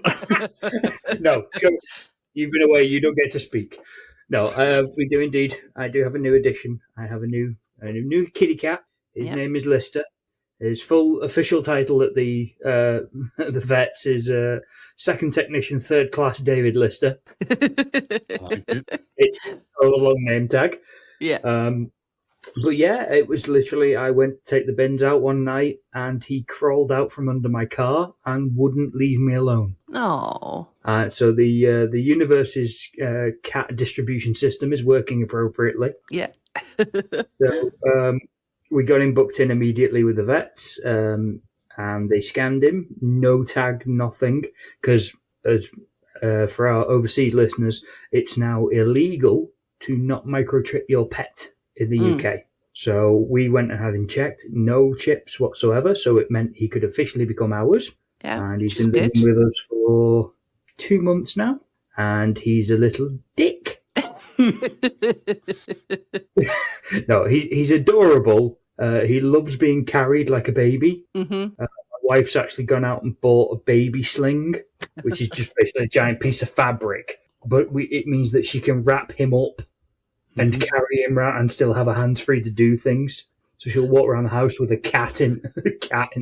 Speaker 3: No, sure. You've been away. You don't get to speak. No, we do indeed. I do have a new addition. I have a new kitty cat. His name is Lister. His full official title at the vets is Second Technician, Third Class David Lister.
Speaker 2: I like it.
Speaker 3: It's a long name tag.
Speaker 1: Yeah.
Speaker 3: But yeah, it was literally, I went to take the bins out one night and he crawled out from under my car and wouldn't leave me alone.
Speaker 1: Oh.
Speaker 3: So the universe's cat distribution system is working appropriately.
Speaker 1: Yeah.
Speaker 3: So we got him booked in immediately with the vets and they scanned him. No tag, nothing. Because for our overseas listeners, it's now illegal to not microchip your pet in the UK. So we went and had him checked. No chips whatsoever. So it meant he could officially become ours.
Speaker 1: Yeah,
Speaker 3: and he's been living with us for 2 months now. And he's a little dick. No, he's adorable. He loves being carried like a baby.
Speaker 1: Mm-hmm.
Speaker 3: My wife's actually gone out and bought a baby sling, which is just basically a giant piece of fabric. But it means that she can wrap him up and carry him around and still have her hands free to do things. So she'll walk around the house with a cat in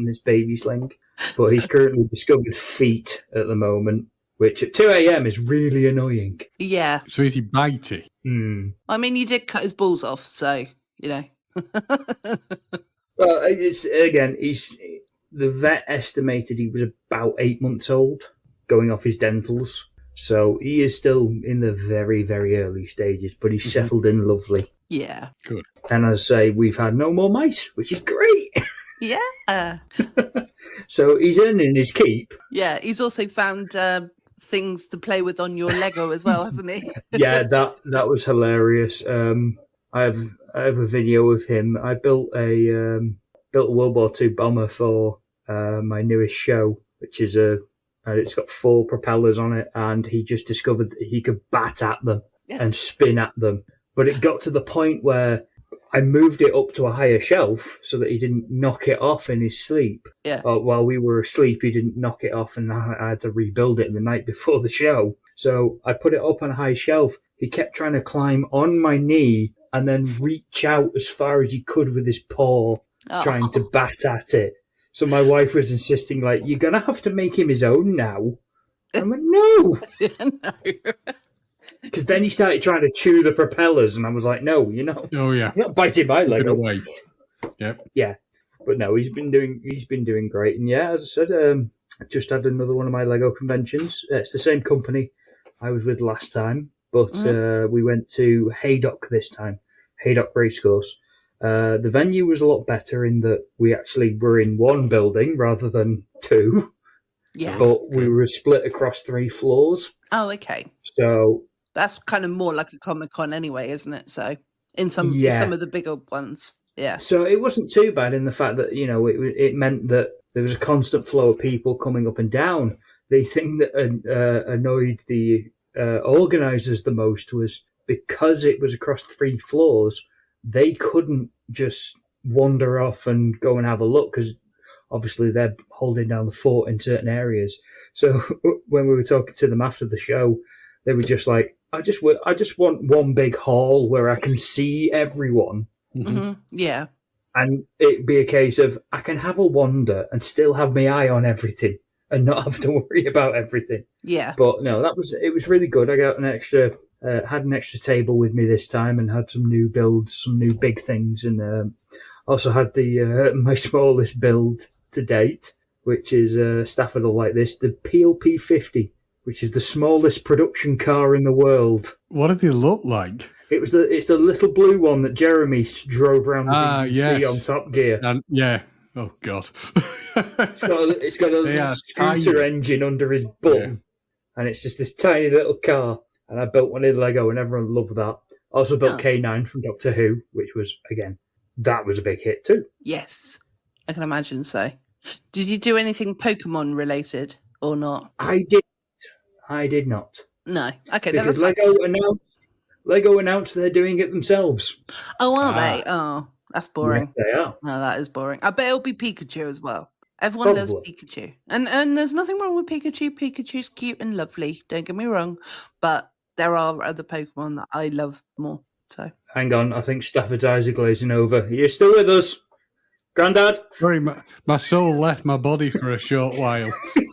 Speaker 3: this baby sling. But he's currently discovered feet at the moment, which at 2 a.m. is really annoying.
Speaker 1: Yeah.
Speaker 2: So is he bitey?
Speaker 1: I mean, you did cut his balls off, so,
Speaker 3: Well, it's the vet estimated he was about 8 months old, going off his dentals. So he is still in the very, very early stages, but he's settled in lovely.
Speaker 1: Yeah.
Speaker 2: Good.
Speaker 3: And as I say, we've had no more mice, which is great.
Speaker 1: Yeah.
Speaker 3: So he's earning his keep.
Speaker 1: Yeah, he's also found things to play with on your Lego as well, hasn't he?
Speaker 3: Yeah, that was hilarious. I have a video of him. I built a World War II bomber for my newest show, which is it's got 4 propellers on it, and he just discovered that he could bat at them and spin at them. But it got to the point where I moved it up to a higher shelf so that he didn't knock it off in his sleep.
Speaker 1: Yeah.
Speaker 3: While we were asleep, he didn't knock it off, and I had to rebuild it the night before the show. So I put it up on a high shelf. He kept trying to climb on my knee and then reach out as far as he could with his paw, trying to bat at it. So my wife was insisting, like, you're going to have to make him his own now. I went, no.
Speaker 1: No.
Speaker 3: Because then he started trying to chew the propellers, and I was like, no,
Speaker 2: Oh yeah,
Speaker 3: you're not biting my leg
Speaker 2: Get
Speaker 3: up.
Speaker 2: away. Yep.
Speaker 3: Yeah. But no, he's been doing great. And yeah, as I said, I just had another one of my Lego conventions. It's the same company I was with last time, but we went to Haydock this time, Haydock Racecourse. The venue was a lot better in that we actually were in one building rather than two.
Speaker 1: Yeah.
Speaker 3: But we were split across 3 floors.
Speaker 1: Oh, okay.
Speaker 3: So
Speaker 1: That's kind of more like a Comic-Con anyway, isn't it? So in some of the bigger ones. Yeah.
Speaker 3: So it wasn't too bad in the fact that, it meant that there was a constant flow of people coming up and down. The thing that annoyed the organisers the most was because it was across 3 floors, they couldn't just wander off and go and have a look because obviously they're holding down the fort in certain areas. So when we were talking to them after the show, they were just like, I just want one big hall where I can see everyone.
Speaker 1: Mm-hmm. Yeah.
Speaker 3: And it'd be a case of I can have a wander and still have my eye on everything and not have to worry about everything.
Speaker 1: Yeah.
Speaker 3: But no, it was really good. I got had an extra table with me this time and had some new builds, some new big things, and also had the my smallest build to date, which is Stafford will like this, the PLP 50, which is the smallest production car in the world.
Speaker 2: What do they look like?
Speaker 3: It's the little blue one that Jeremy drove around the BBC on Top Gear.
Speaker 2: Yeah. Oh God.
Speaker 3: It's got a little scooter engine under his bum, and it's just this tiny little car. And I built one in Lego, and everyone loved that. Also built K9 from Doctor Who, which was that was a big hit too.
Speaker 1: Yes, I can imagine so. Did you do anything Pokemon related or not?
Speaker 3: I did not.
Speaker 1: No. Okay.
Speaker 3: Because Lego announced they're doing it themselves.
Speaker 1: Oh, are they? Oh, that's boring.
Speaker 3: Yes, they are.
Speaker 1: No, that is boring. I bet it'll be Pikachu as well. Everyone loves Pikachu. And there's nothing wrong with Pikachu. Pikachu's cute and lovely. Don't get me wrong. But there are other Pokemon that I love more. So
Speaker 3: hang on, I think Stafford's eyes are glazing over. Are you still with us, Grandad?
Speaker 2: Sorry, my soul left my body for a short while.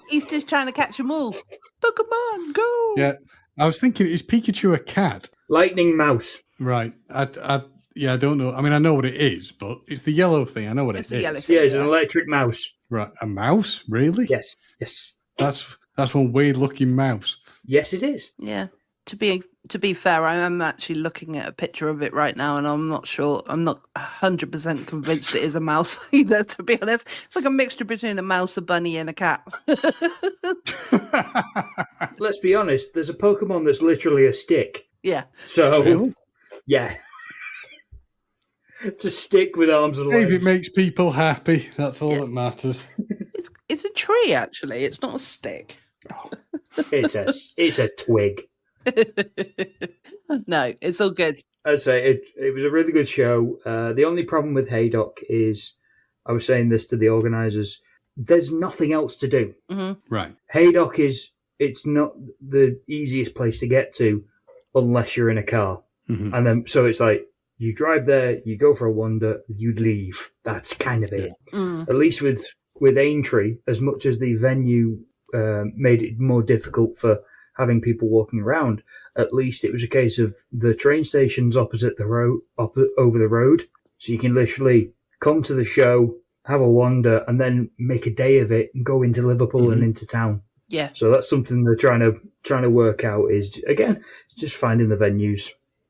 Speaker 1: He's just trying to catch them all. Pokemon, go!
Speaker 2: Yeah, I was thinking, is Pikachu a cat?
Speaker 3: Lightning mouse.
Speaker 2: Right. I don't know. I mean, I know what it is, but it's the yellow thing. I know what
Speaker 1: It's
Speaker 2: it
Speaker 1: the
Speaker 2: is.
Speaker 1: yellow thing.
Speaker 3: Yeah, it's an electric mouse.
Speaker 2: Right, a mouse? Really?
Speaker 3: Yes.
Speaker 2: That's one weird-looking mouse.
Speaker 3: Yes, it is.
Speaker 1: Yeah. To be fair, I am actually looking at a picture of it right now, and I'm not sure. I'm not 100% convinced it is a mouse either. To be honest, it's like a mixture between a mouse, a bunny, and a cat.
Speaker 3: Let's be honest. There's a Pokemon that's literally a stick.
Speaker 1: Yeah.
Speaker 3: So,
Speaker 2: Really?
Speaker 3: Yeah. It's a stick with arms and legs.
Speaker 2: Maybe it makes people happy. That's all that matters.
Speaker 1: It's a tree, actually. It's not a stick.
Speaker 3: It's a twig.
Speaker 1: No, it's all good.
Speaker 3: I'd say it was a really good show. The only problem with Haydock is, I was saying this to the organisers, there's nothing else to do.
Speaker 1: Mm-hmm.
Speaker 2: Right.
Speaker 3: Haydock it's not the easiest place to get to unless you're in a car.
Speaker 2: Mm-hmm.
Speaker 3: And then, so it's like, you drive there, you go for a wander, you leave. That's kind of it.
Speaker 1: Mm.
Speaker 3: At least with Aintree, as much as the venue made it more difficult for having people walking around, at least it was a case of the train station's opposite the road, over the road, so you can literally come to the show, have a wander, and then make a day of it and go into Liverpool and into town.
Speaker 1: Yeah.
Speaker 3: So that's something they're trying to work out, is again just finding the venues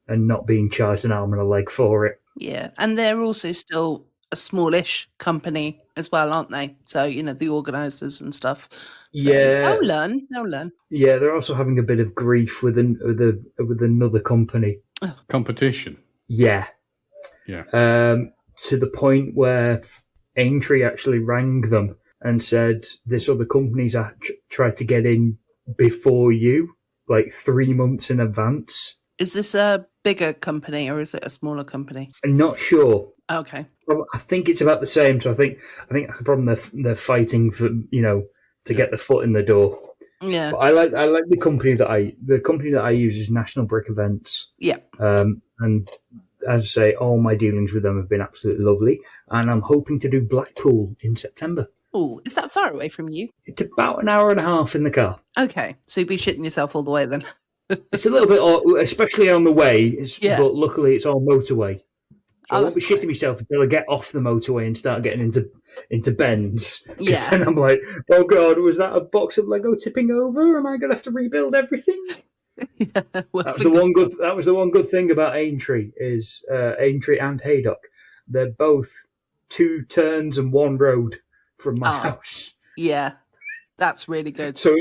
Speaker 3: and not being charged an arm and a leg for it.
Speaker 1: Yeah, and they're also still a smallish company as well, aren't they? So, the organisers and stuff. So
Speaker 3: Yeah.
Speaker 1: They'll learn.
Speaker 3: Yeah, they're also having a bit of grief with another company.
Speaker 2: Competition.
Speaker 3: Yeah.
Speaker 2: Yeah.
Speaker 3: To the point where Aintree actually rang them and said, this other company's tried to get in before you, like 3 months in advance.
Speaker 1: Is this a bigger company or is it a smaller company?
Speaker 3: I'm not sure.
Speaker 1: Okay.
Speaker 3: I think it's about the same. So I think that's the problem. They're fighting for to get the foot in the door.
Speaker 1: Yeah.
Speaker 3: But I like the company that I use is National Brick Events.
Speaker 1: Yeah.
Speaker 3: And as I say, all my dealings with them have been absolutely lovely. And I'm hoping to do Blackpool in September.
Speaker 1: Oh, is that far away from you?
Speaker 3: It's about an hour and a half in the car.
Speaker 1: Okay, so you'd be shitting yourself all the way then.
Speaker 3: It's a little bit, especially on the way. But luckily, it's all motorway. So I won't be shitting myself until I get off the motorway and start getting into bends.
Speaker 1: Yeah.
Speaker 3: Then I'm like, oh God, was that a box of Lego tipping over? Am I going to have to rebuild everything?
Speaker 1: Yeah, well,
Speaker 3: that was the one good thing about Aintree is Aintree and Haydock. They're both 2 turns and 1 road from my house.
Speaker 1: Yeah, that's really good.
Speaker 3: So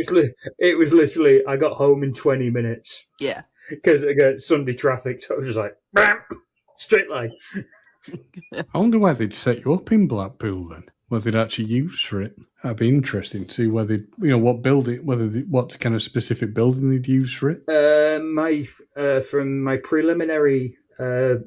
Speaker 3: it was literally I got home in 20 minutes.
Speaker 1: Yeah,
Speaker 3: because again Sunday traffic. So I was just like straight line.
Speaker 2: I wonder why they'd set you up in Blackpool then. What they'd actually use for it. That'd be interesting to see whether what kind of specific building they'd use for it.
Speaker 3: From my preliminary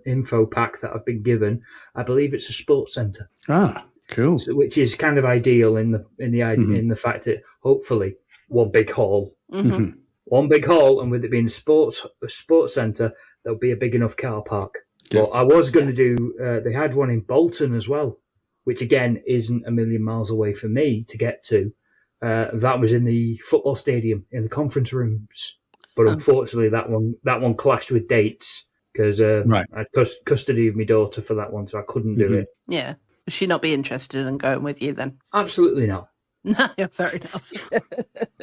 Speaker 3: info pack that I've been given, I believe it's a sports centre.
Speaker 2: Ah, cool.
Speaker 3: So, which is kind of ideal in the fact that hopefully one big hall, one big hall, and with it being a sports centre, there'll be a big enough car park. Yeah. Well, I was going to do. They had one in Bolton as well, which again isn't a million miles away for me to get to. That was in the football stadium in the conference rooms, but unfortunately that one clashed with dates because I had custody of my daughter for that one, so I couldn't do it.
Speaker 1: Yeah, would she not be interested in going with you then?
Speaker 3: Absolutely not.
Speaker 1: No, fair enough.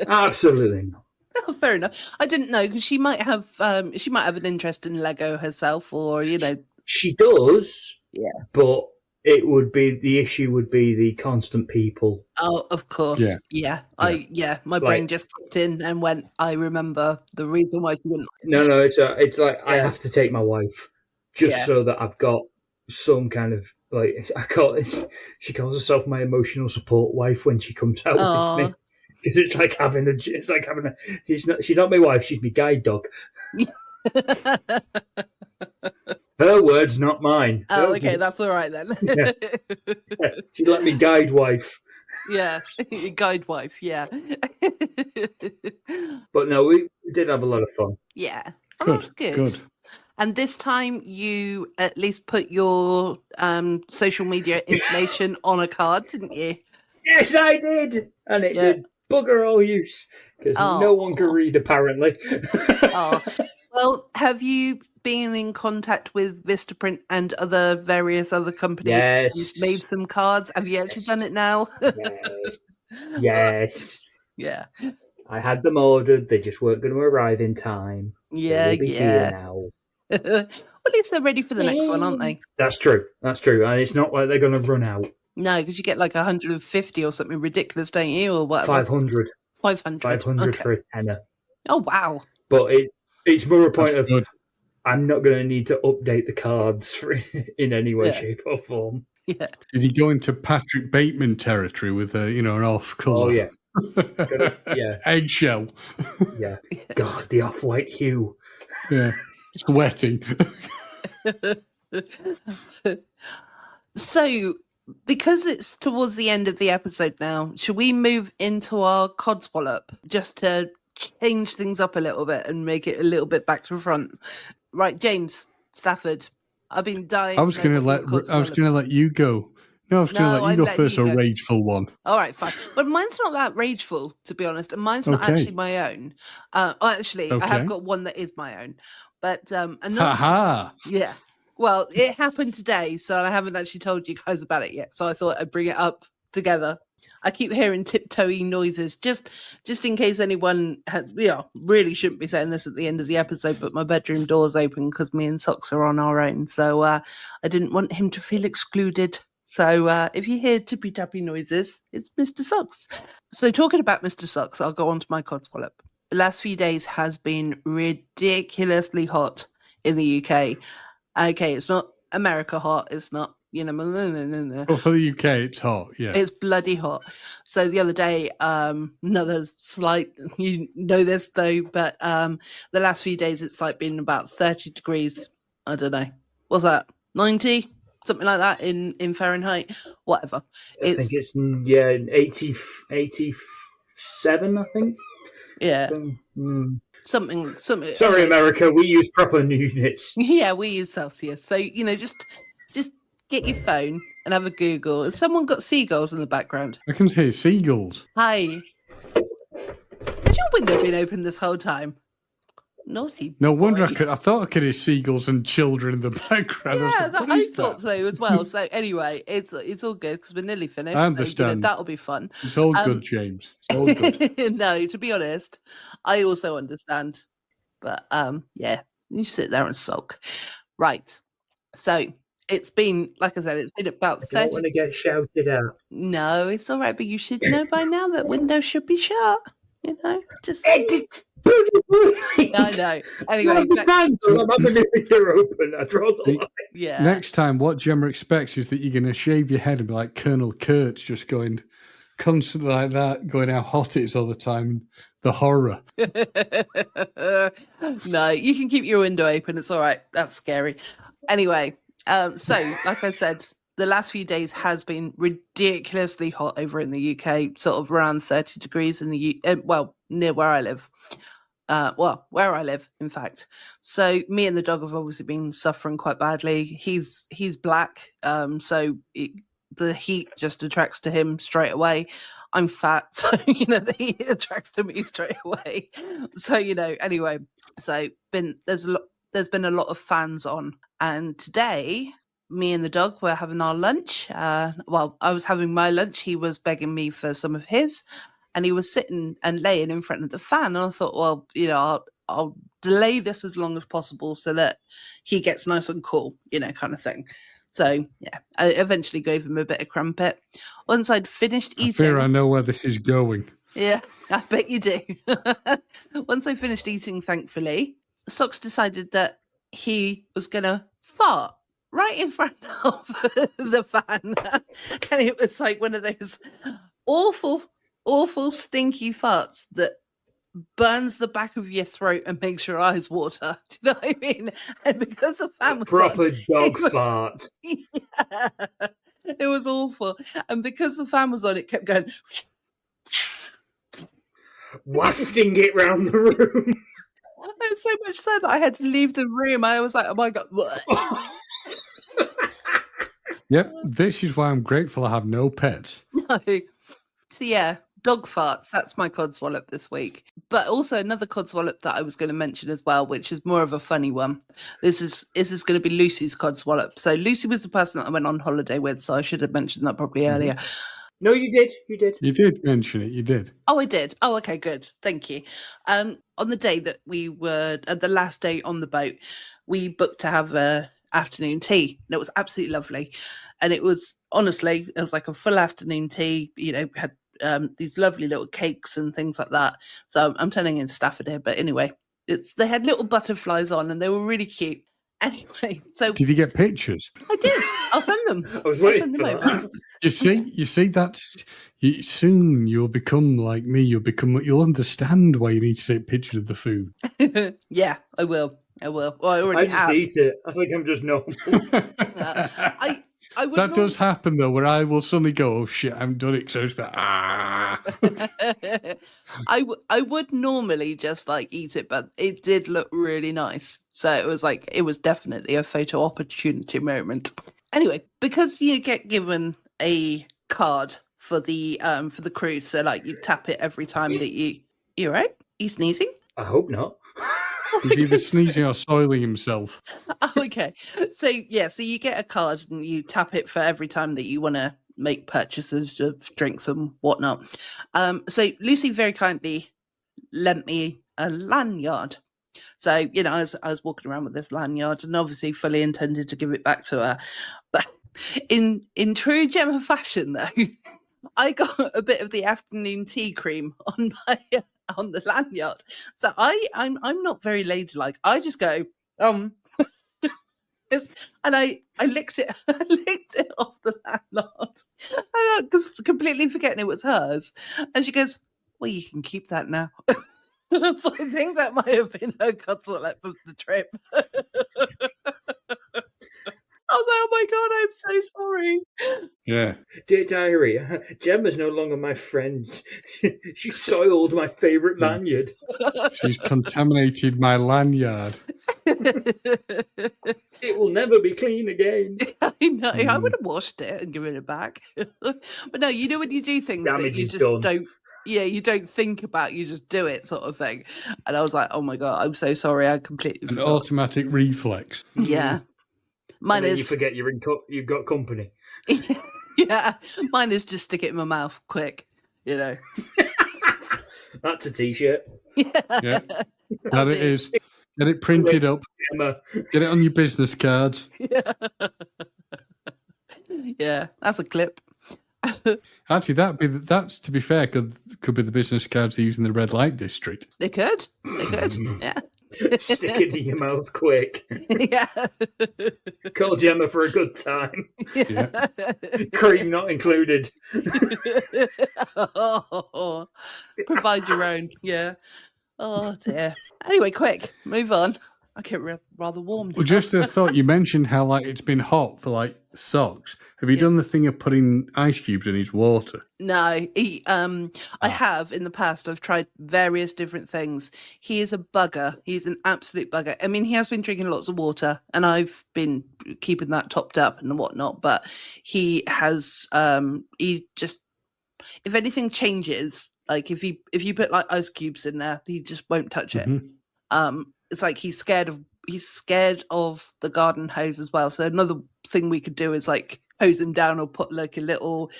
Speaker 3: Absolutely not.
Speaker 1: Oh, fair enough. I didn't know because she might have an interest in Lego herself, or
Speaker 3: she does.
Speaker 1: Yeah,
Speaker 3: but the issue would be the constant people.
Speaker 1: Oh, of course. Yeah. My brain just kicked in and went, I remember the reason why she wouldn't.
Speaker 3: No, it's like I have to take my wife just so that I've got some kind of she calls herself my emotional support wife when she comes out with me. Because it's like having she's not my wife, she's my guide dog. Her words, not mine.
Speaker 1: Oh, okay, that's all right then.
Speaker 3: Yeah. She let me guide wife.
Speaker 1: Yeah, guide wife, yeah.
Speaker 3: But no, we did have a lot of fun.
Speaker 1: Yeah, that's good. And this time you at least put your social media information on a card, didn't you?
Speaker 3: Yes, I did. And it did bugger all use because no one could read, apparently.
Speaker 1: Well, have you been in contact with Vistaprint and various other companies?
Speaker 3: Yes.
Speaker 1: You've made some cards. Have you actually done it now?
Speaker 3: Yes.
Speaker 1: Yeah.
Speaker 3: I had them ordered. They just weren't going to arrive in time.
Speaker 1: Yeah,
Speaker 3: They'll be here now.
Speaker 1: Well, at least they're ready for the next one, aren't they?
Speaker 3: That's true. And it's not like they're going to run out.
Speaker 1: No, because you get like 150 or something ridiculous, don't you? Or whatever.
Speaker 3: 500. 500 for a tenner.
Speaker 1: Oh, wow.
Speaker 3: But it's more a point of I'm not going to need to update the cards in any way, shape, or form.
Speaker 1: Yeah.
Speaker 2: Did he go into Patrick Bateman territory with an off colour?
Speaker 3: Oh yeah,
Speaker 2: eggshell.
Speaker 3: Yeah. God, the off-white hue.
Speaker 2: Yeah, sweating.
Speaker 1: So, because it's towards the end of the episode now, should we move into our Codswallop just to change things up a little bit and make it a little bit back to the front? Right, James Stafford, I've been dying.
Speaker 2: I was going to let you go. No, I was going to let you go first. A rageful one.
Speaker 1: All right, fine. But mine's not that rageful, to be honest, and mine's not actually my own. I have got one that is my own, but another. Yeah. Well, it happened today, so I haven't actually told you guys about it yet. So I thought I'd bring it up together. I keep hearing tiptoey noises, just in case anyone really shouldn't be saying this at the end of the episode, but my bedroom door's open because me and Socks are on our own. So I didn't want him to feel excluded. So if you hear tippy-tappy noises, it's Mr. Socks. So talking about Mr. Socks, I'll go on to my Codswallop. The last few days has been ridiculously hot in the UK. Okay, it's not America hot. It's not, you know.
Speaker 2: Well, for the UK, it's hot. Yeah.
Speaker 1: It's bloody hot. So the other day, another slight, you know this though, but the last few days it's like been about 30 degrees. I don't know. What's that? 90? Something like that in Fahrenheit? Whatever.
Speaker 3: I think it's 87, I think.
Speaker 1: Yeah.
Speaker 3: Mm.
Speaker 1: Something.
Speaker 3: Sorry, America, we use proper units.
Speaker 1: Yeah, we use Celsius. So, just get your phone and have a Google. Has someone got seagulls in the background?
Speaker 2: I can hear seagulls.
Speaker 1: Hi. Has your window been open this whole time? Naughty
Speaker 2: No
Speaker 1: boy.
Speaker 2: wonder I thought I could hear seagulls and children in the background.
Speaker 1: Yeah, I thought
Speaker 2: that?
Speaker 1: so as well. So anyway, it's all good because we're nearly finished.
Speaker 2: I understand.
Speaker 1: So, that'll be fun.
Speaker 2: It's all good, James. It's all good.
Speaker 1: No, to be honest, I also understand. But yeah, you sit there and sulk. Right. So it's been, like I said, it's been about 30.
Speaker 3: I don't want to get shouted at.
Speaker 1: No, it's all right, but you should know by now that windows should be shut. Just. I know. Anyway,
Speaker 3: I'm having the door open. I draw the line.
Speaker 1: Yeah.
Speaker 2: Next time, what Gemma expects is that you're going to shave your head and be like Colonel Kurtz, just going constantly like that, going how hot it is all the time. The horror.
Speaker 1: No, you can keep your window open. It's all right. That's scary. Anyway, so like I said, the last few days has been ridiculously hot over in the UK, sort of around 30 degrees in the near where I live. Where I live, in fact. So me and the dog have obviously been suffering quite badly. He's black, so the heat just attracts to him straight away. I'm fat, so the heat attracts to me straight away. So anyway, so there's been a lot of fans on, and today me and the dog were having our lunch. I was having my lunch. He was begging me for some of his. And he was sitting and laying in front of the fan. And I thought, well, I'll delay this as long as possible so that he gets nice and cool, kind of thing. So, yeah, I eventually gave him a bit of crumpet. Once I'd finished eating...
Speaker 2: I fear I know where this is going.
Speaker 1: Yeah, I bet you do. Once I finished eating, thankfully, Socks decided that he was going to fart right in front of the fan. And it was like one of those awful stinky farts that burns the back of your throat and makes your eyes water. Do you know what I mean? And because the fan was
Speaker 3: proper
Speaker 1: on,
Speaker 3: dog fart.
Speaker 1: Yeah, it was awful. And because the fan was on, it kept going
Speaker 3: wafting it round the room.
Speaker 1: And so much so that I had to leave the room. I was like, oh my God.
Speaker 2: Yep, this is why I'm grateful I have no pets.
Speaker 1: No. So yeah, dog farts. That's my Codswallop this week. But also another Codswallop that I was going to mention as well, which is more of a funny one. This is going to be Lucy's Codswallop. So Lucy was the person that I went on holiday with, so I should have mentioned that probably earlier.
Speaker 3: No, you did.
Speaker 2: You did mention it. You did.
Speaker 1: Oh, I did. Oh, okay, good. Thank you. On the day that we were, the last day on the boat, we booked to have a afternoon tea, and it was absolutely lovely. And it was, honestly, it was like a full afternoon tea. We had these lovely little cakes and things like that. So I'm turning into Stafford here, but anyway, they had little butterflies on, and they were really cute. Anyway, so
Speaker 2: did you get pictures?
Speaker 1: I did. I'll send them.
Speaker 3: I was waiting for that.
Speaker 2: You see that's soon you'll become like me. You'll understand why you need to take pictures of the food.
Speaker 1: Yeah, I will. Well, I already
Speaker 3: I just
Speaker 1: have.
Speaker 3: eat it. I think I'm just normal.
Speaker 1: I would
Speaker 2: that does happen though, where I will suddenly go, "Oh shit, I'm done it." So it's like,
Speaker 1: I would normally just like eat it, but it did look really nice. So it was definitely a photo opportunity moment. Anyway, because you get given a card for the cruise, so like you tap it every time that you're right. You sneezing?
Speaker 3: I hope not.
Speaker 2: He's either sneezing or soiling himself.
Speaker 1: Oh, okay. So you get a card and you tap it for every time that you want to make purchases of drinks and whatnot. So Lucy very kindly lent me a lanyard. So, I was walking around with this lanyard and obviously fully intended to give it back to her. But in true Gemma fashion, though, I got a bit of the afternoon tea cream on the lanyard. So I'm not very ladylike. I just go, And I licked it. I licked it off the landlord. Because completely forgetting it was hers. And she goes, "Well, you can keep that now." So I think that might have been her Codswallop of the trip. I was like, "Oh my god, I'm so sorry."
Speaker 2: Yeah.
Speaker 3: Dear diary, Gemma's no longer my friend. She soiled my favourite
Speaker 2: Yeah.
Speaker 3: lanyard.
Speaker 2: She's contaminated my lanyard.
Speaker 3: It will never be clean again.
Speaker 1: I know. I would have washed it and given it back. But no, you know when you do things that
Speaker 3: Damage
Speaker 1: you
Speaker 3: is
Speaker 1: just
Speaker 3: done.
Speaker 1: don't. Yeah, you don't think about. You just do it, sort of thing. And I was like, "Oh my god, I'm so sorry. I completely
Speaker 2: An
Speaker 1: forgot."
Speaker 2: automatic reflex.
Speaker 1: Yeah, mine
Speaker 3: And then
Speaker 1: is.
Speaker 3: you forget you've got company.
Speaker 1: Yeah, mine is just stick it in my mouth quick. You know.
Speaker 3: That's a t-shirt.
Speaker 1: Yeah,
Speaker 2: Yeah. That it is. Get it printed up.
Speaker 3: Gemma.
Speaker 2: Get it on your business cards.
Speaker 1: Yeah. Yeah, that's a clip.
Speaker 2: Actually, that's to be fair, could be the business cards they use in the red light district.
Speaker 1: They could. They could. Yeah.
Speaker 3: Stick it in your mouth quick.
Speaker 1: Yeah.
Speaker 3: Call Gemma for a good time.
Speaker 1: Yeah.
Speaker 3: Cream not included.
Speaker 1: Oh, provide your own. Yeah. Oh dear. Anyway, quick, move on. I get rather warm.
Speaker 2: Well, just a thought. You mentioned how it's been hot for socks. Have you done the thing of putting ice cubes in his water?
Speaker 1: No, I have in the past. I've tried various different things. He is a bugger. He's an absolute bugger. I mean, he has been drinking lots of water, and I've been keeping that topped up and whatnot. But he has, he just, if anything changes, like if you put ice cubes in there, he just won't touch it. It's like he's scared of the garden hose as well. So another thing we could do is hose him down or put a little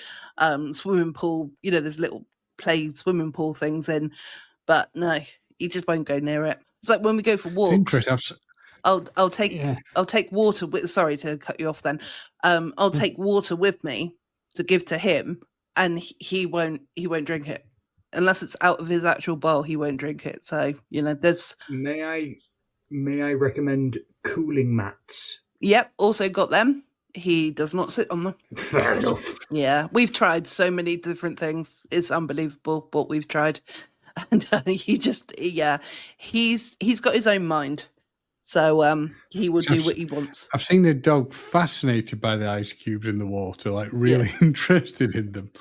Speaker 1: swimming pool, there's little play swimming pool things in. But no, he just won't go near it. It's like when we go for walks. I'll take water with, sorry to cut you off then. I'll take water with me to give to him, and he won't drink it. Unless it's out of his actual bowl, he won't drink it. So, there's...
Speaker 3: May I recommend cooling mats?
Speaker 1: Yep, also got them. He does not sit on them.
Speaker 3: Fair enough.
Speaker 1: Yeah, we've tried so many different things. It's unbelievable what we've tried. And he's got his own mind. So he will do what he wants.
Speaker 2: I've seen a dog fascinated by the ice cubes in the water, really interested in them.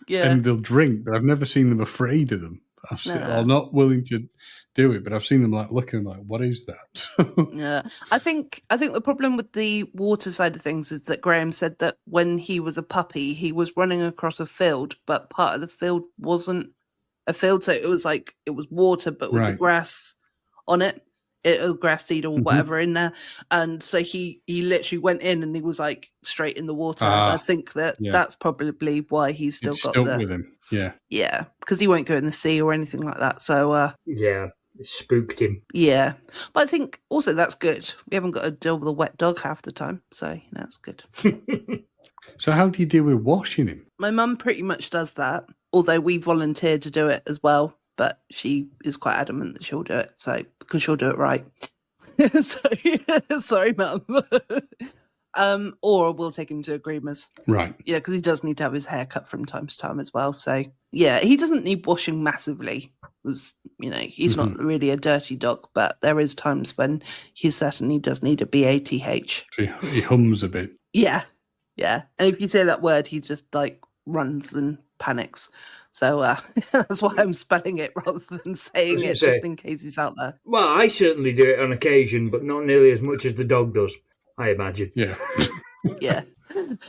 Speaker 1: Yeah.
Speaker 2: And they'll drink, but I've never seen them afraid of them. Or not willing to do it, but I've seen them looking what is that?
Speaker 1: Yeah. I think the problem with the water side of things is that Graham said that when he was a puppy, he was running across a field, but part of the field wasn't a field, so it was water, but with the grass on it. Grass seed or whatever in there, and so he literally went in and he was straight in the water. And I think that's probably why he's still got
Speaker 2: stuck with him.
Speaker 1: Yeah, because he won't go in the sea or anything like that. So
Speaker 3: it spooked him.
Speaker 1: Yeah, but I think also that's good. We haven't got to deal with a wet dog half the time, so that's good.
Speaker 2: So how do you deal with washing him?
Speaker 1: My mum pretty much does that, although we volunteered to do it as well. But she is quite adamant that she'll do it, because she'll do it right. So sorry, Mum. Or we'll take him to a groomer's.
Speaker 2: Right.
Speaker 1: Yeah, because he does need to have his hair cut from time to time as well. So yeah, he doesn't need washing massively. He's not really a dirty dog, but there is times when he certainly does need a BATH.
Speaker 2: He hums a bit.
Speaker 1: Yeah. And if you say that word, he just runs and panics. So that's why I'm spelling it rather than saying it, just in case he's out there.
Speaker 3: Well, I certainly do it on occasion, but not nearly as much as the dog does, I imagine.
Speaker 2: Yeah.
Speaker 1: Yeah.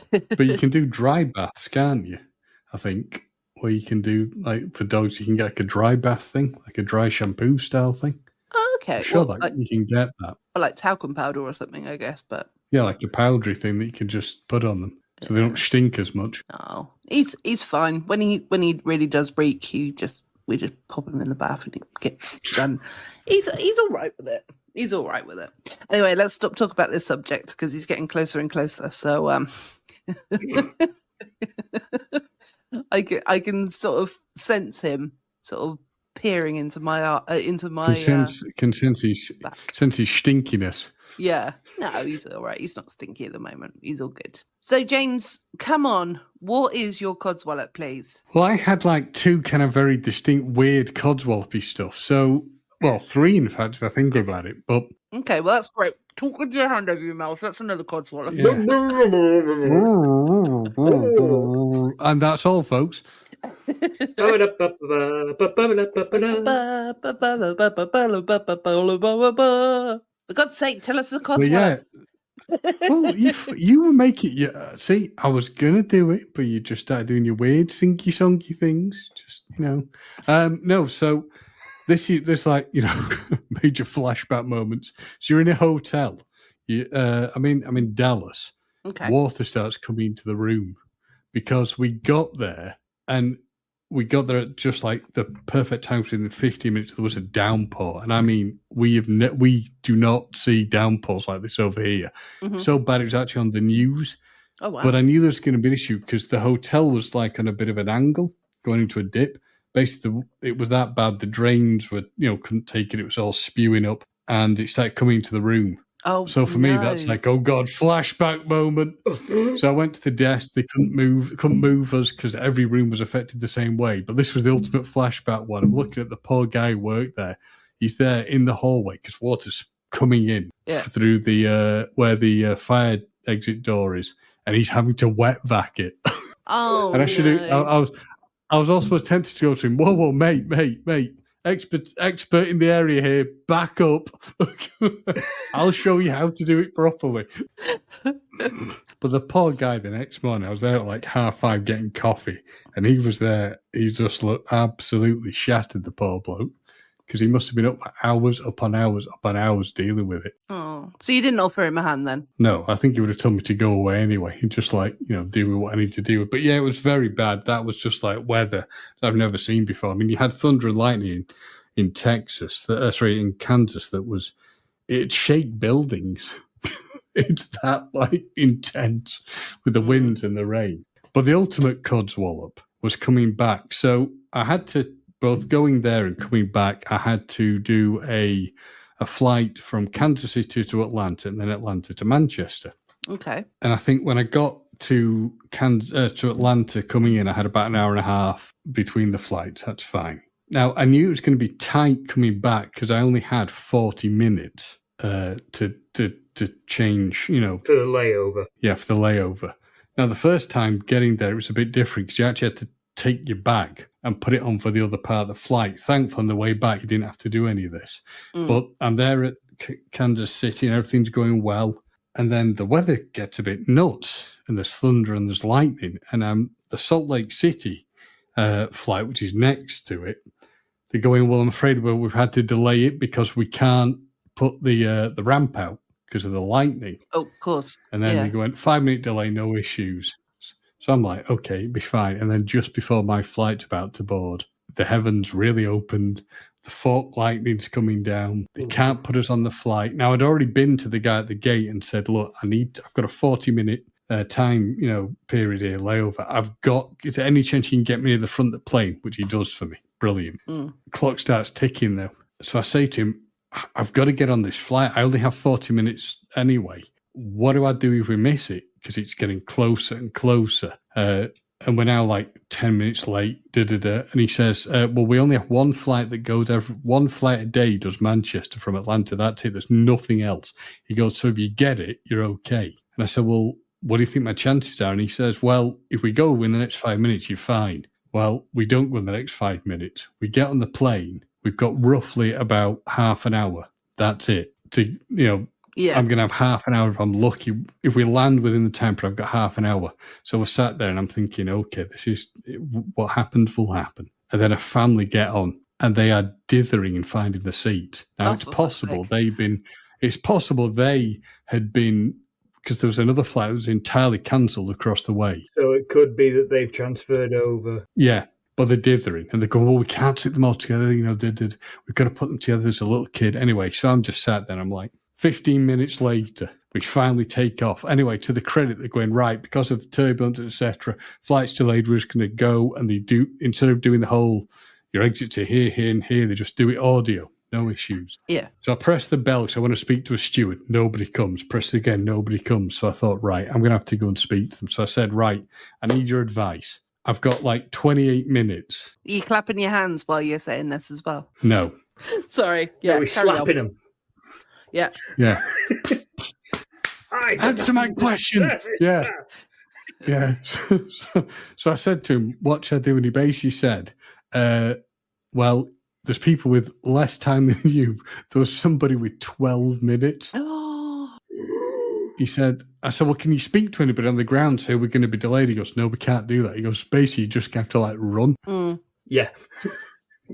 Speaker 2: But you can do dry baths, can't you? I think. Where you can do, for dogs, you can get a dry bath thing, a dry shampoo style thing.
Speaker 1: Oh, okay.
Speaker 2: I'm sure you can get that.
Speaker 1: Like talcum powder or something, I guess, but...
Speaker 2: Yeah, a powdery thing that you can just put on them. So they don't stink as much.
Speaker 1: No, he's fine. When he really does break, we just pop him in the bath and he gets done. He's all right with it. He's all right with it. Anyway, let's stop talking about this subject because he's getting closer and closer. So I can sort of sense him sort of peering into my
Speaker 2: Can sense his
Speaker 1: back.
Speaker 2: stinkiness.
Speaker 1: Yeah. No, he's all right. He's not stinky at the moment. He's all good. So, James, come on. What is your Codswallop, please?
Speaker 2: Well, I had like two kind of very distinct, weird Codswallopy stuff. So, well, three, in fact, if I think about it. But
Speaker 1: okay, well, that's great. Talk with your hand over your mouth. That's another Codswallop.
Speaker 2: Yeah. And that's all, folks.
Speaker 1: For God's sake, tell us the Codswallop.
Speaker 2: Well, you were making. Yeah, see, I was gonna do it, but you just started doing your weird sinky sonky things. Just no. So this like major flashback moments. So you're in a hotel. I'm in Dallas.
Speaker 1: Okay.
Speaker 2: Water starts coming into the room because we got there at just like the perfect time. Within 15 minutes, there was a downpour, and I mean, we do not see downpours like this over here.
Speaker 1: Mm-hmm.
Speaker 2: So bad it was actually on the news.
Speaker 1: Oh wow!
Speaker 2: But I knew there was going to be an issue because the hotel was like on a bit of an angle, going into a dip. Basically, it was that bad. The drains were couldn't take it. It was all spewing up, and it started coming into the room.
Speaker 1: Oh,
Speaker 2: so for me, that's like, oh God, flashback moment. So I went to the desk. They couldn't move us because every room was affected the same way. But this was the ultimate flashback one. I'm looking at the poor guy who worked there. He's there in the hallway because water's coming in through the where the fire exit door is, and he's having to wet vac it.
Speaker 1: Oh,
Speaker 2: and I was also tempted to go to him. Whoa, mate. Expert in the area here. Back up. I'll show you how to do it properly. But the poor guy, the next morning, I was there at like 5:30 getting coffee, and he was there. He just looked absolutely shattered, the poor bloke, because he must have been up for hours upon hours dealing with it.
Speaker 1: Oh, so you didn't offer him a hand then?
Speaker 2: No, I think he would have told me to go away anyway and just like, deal with what I need to deal with. But yeah, it was very bad. That was just like weather that I've never seen before. I mean, you had thunder and lightning in Texas, in Kansas, it shake buildings. It's that like intense with the winds and the rain. But the ultimate Codswallop was coming back. So I had to, both going there and coming back, I had to do a flight from Kansas City to Atlanta and then Atlanta to Manchester.
Speaker 1: Okay.
Speaker 2: And I think when I got to Atlanta coming in, I had about an hour and a half between the flights. That's fine. Now, I knew it was going to be tight coming back because I only had 40 minutes to change,
Speaker 3: For the layover.
Speaker 2: Yeah, for the layover. Now, the first time getting there, it was a bit different because you actually had to take your bag and put it on for the other part of the flight. Thankfully, on the way back, you didn't have to do any of this. But I'm there at Kansas City and everything's going well. And then the weather gets a bit nuts and there's thunder and there's lightning. And the Salt Lake City flight, which is next to it, they're going, well, I'm afraid we've had to delay it because we can't put the ramp out because of the lightning.
Speaker 1: Oh, of course.
Speaker 2: And then they went 5-minute delay, no issues. So I'm like, okay, it'll be fine. And then just before my flight's about to board, the heavens really opened. The fork lightning's coming down. They can't put us on the flight. Now, I'd already been to the guy at the gate and said, look, I've got a 40-minute time, period here, layover. Is there any chance you can get me near the front of the plane? Which he does for me. Brilliant. Clock starts ticking though. So I say to him, I've got to get on this flight. I only have 40 minutes anyway. What do I do if we miss it? Because it's getting closer and closer. And we're now like 10 minutes late. And he says, well, we only have one flight that goes one flight a day does Manchester from Atlanta. That's it. There's nothing else. He goes, so if you get it, you're okay. And I said, well, what do you think my chances are? And he says, well, if we go in the next 5 minutes, you're fine. Well, we don't go in the next 5 minutes. We get on the plane. We've got roughly about half an hour. That's it. I'm going to have half an hour if I'm lucky. If we land within the time, I've got half an hour. So we're sat there and I'm thinking, okay, this is what happens will happen. And then a family get on and they are dithering and finding the seat. Now, it's possible they had been, because there was another flight that was entirely cancelled across the way.
Speaker 3: So it could be that they've transferred over.
Speaker 2: Yeah. But they're dithering and they go, well, we can't sit them all together. We've got to put them together as a little kid. Anyway, so I'm just sat there and I'm like, 15 minutes later, we finally take off. Anyway, to the credit, they're going, right, because of turbulence, etc., flight's delayed, we're just going to go. And they do, instead of doing the whole, your exits are here, here, and here. They just do it audio. No issues.
Speaker 1: Yeah.
Speaker 2: So I press the bell because I want to speak to a steward. Nobody comes. Press it again. Nobody comes. So I thought, right, I'm going to have to go and speak to them. So I said, right, I need your advice. I've got like 28 minutes.
Speaker 1: Are you clapping your hands while you're saying this as well?
Speaker 2: No.
Speaker 1: Sorry. Yeah.
Speaker 3: No, he's slapping him.
Speaker 1: Yeah.
Speaker 2: Yeah. Answer my question. Yeah. Yeah. So I said to him, what should I do? And he basically said, well, there's people with less time than you. There was somebody with 12 minutes.
Speaker 1: Oh.
Speaker 2: He said, I said, well, can you speak to anybody on the ground, say we're going to be delayed? He goes, no, we can't do that. He goes, basically, you just have to like run.
Speaker 1: Mm.
Speaker 3: Yeah.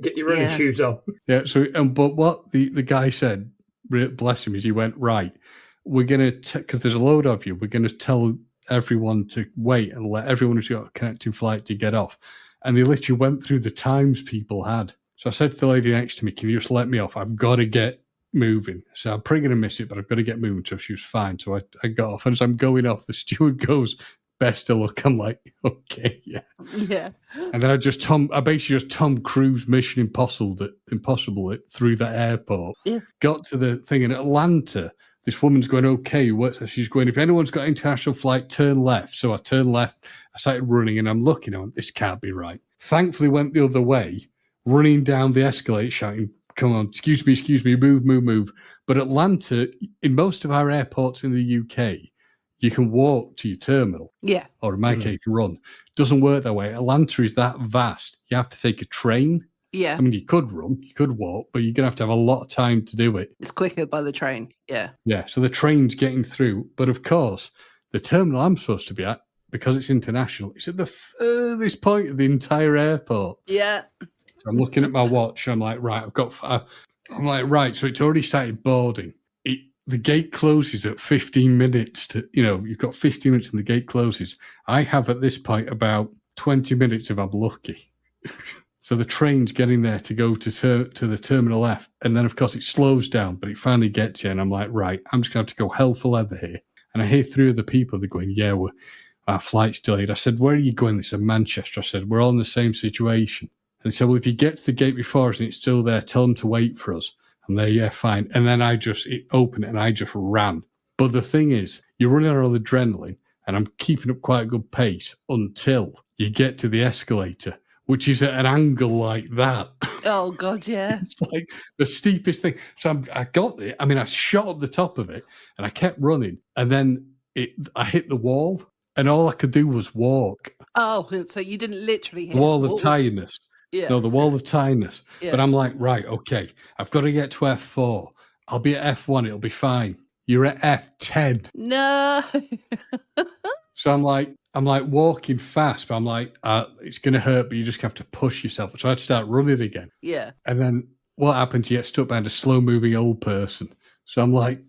Speaker 3: Get your running shoes on.
Speaker 2: Yeah. So, but what the guy said, bless him, is he went, right, we're going to, because there's a load of you, we're going to tell everyone to wait and let everyone who's got a connecting flight to get off. And they literally went through the times people had. So I said to the lady next to me, can you just let me off? I've got to get moving. So I'm probably going to miss it, but I've got to get moving. So she was fine. So I got off. And as I'm going off, the steward goes, best of luck. I'm like, okay, yeah.
Speaker 1: Yeah.
Speaker 2: And then I basically just Tom Cruise Mission Impossible it through that airport.
Speaker 1: Yeah.
Speaker 2: Got to the thing in Atlanta. This woman's going, okay, she's going, if anyone's got an international flight, turn left. So I turned left. I started running and I'm looking, I went, this can't be right. Thankfully went the other way, running down the escalator, shouting, come on, excuse me, move. But Atlanta, in most of our airports in the UK, you can walk to your terminal.
Speaker 1: Yeah.
Speaker 2: Or in my case, run. Doesn't work that way. Atlanta is that vast. You have to take a train.
Speaker 1: Yeah.
Speaker 2: I mean, you could run, you could walk, but you're going to have a lot of time to do it.
Speaker 1: It's quicker by the train. Yeah.
Speaker 2: Yeah, so the train's getting through. But of course, the terminal I'm supposed to be at, because it's international, it's at the furthest point of the entire airport.
Speaker 1: Yeah.
Speaker 2: So I'm looking at my watch. I'm like, right, so it's already started boarding. The gate closes at 15 minutes you've got 15 minutes and the gate closes. I have at this point about 20 minutes if I'm lucky. So the train's getting there to go to the terminal F. And then, of course, it slows down, but it finally gets you. And I'm like, right, I'm just going to have to go hell for leather here. And I hear three other people, they're going, yeah, our flight's delayed. I said, where are you going? They said, Manchester. I said, we're all in the same situation. And they said, well, if you get to the gate before us and it's still there, tell them to wait for us. And they're, yeah, fine. And then it opened and I just ran. But the thing is, you're running out of adrenaline and I'm keeping up quite a good pace until you get to the escalator, which is at an angle like that.
Speaker 1: Oh, God, yeah.
Speaker 2: It's like the steepest thing. So I got it. I mean, I shot up the top of it and I kept running. And then I hit the wall and all I could do was walk.
Speaker 1: Oh, so you didn't literally hit
Speaker 2: the wall of tiredness.
Speaker 1: Yeah.
Speaker 2: No, the wall of tiredness.
Speaker 1: Yeah.
Speaker 2: But I'm like, right, okay, I've got to get to F4. I'll be at F1. It'll be fine. You're at F10.
Speaker 1: No.
Speaker 2: So I'm like walking fast, but I'm like, it's going to hurt, but you just have to push yourself. So I had to start running again.
Speaker 1: Yeah.
Speaker 2: And then what happens? You get stuck behind a slow-moving old person. So I'm like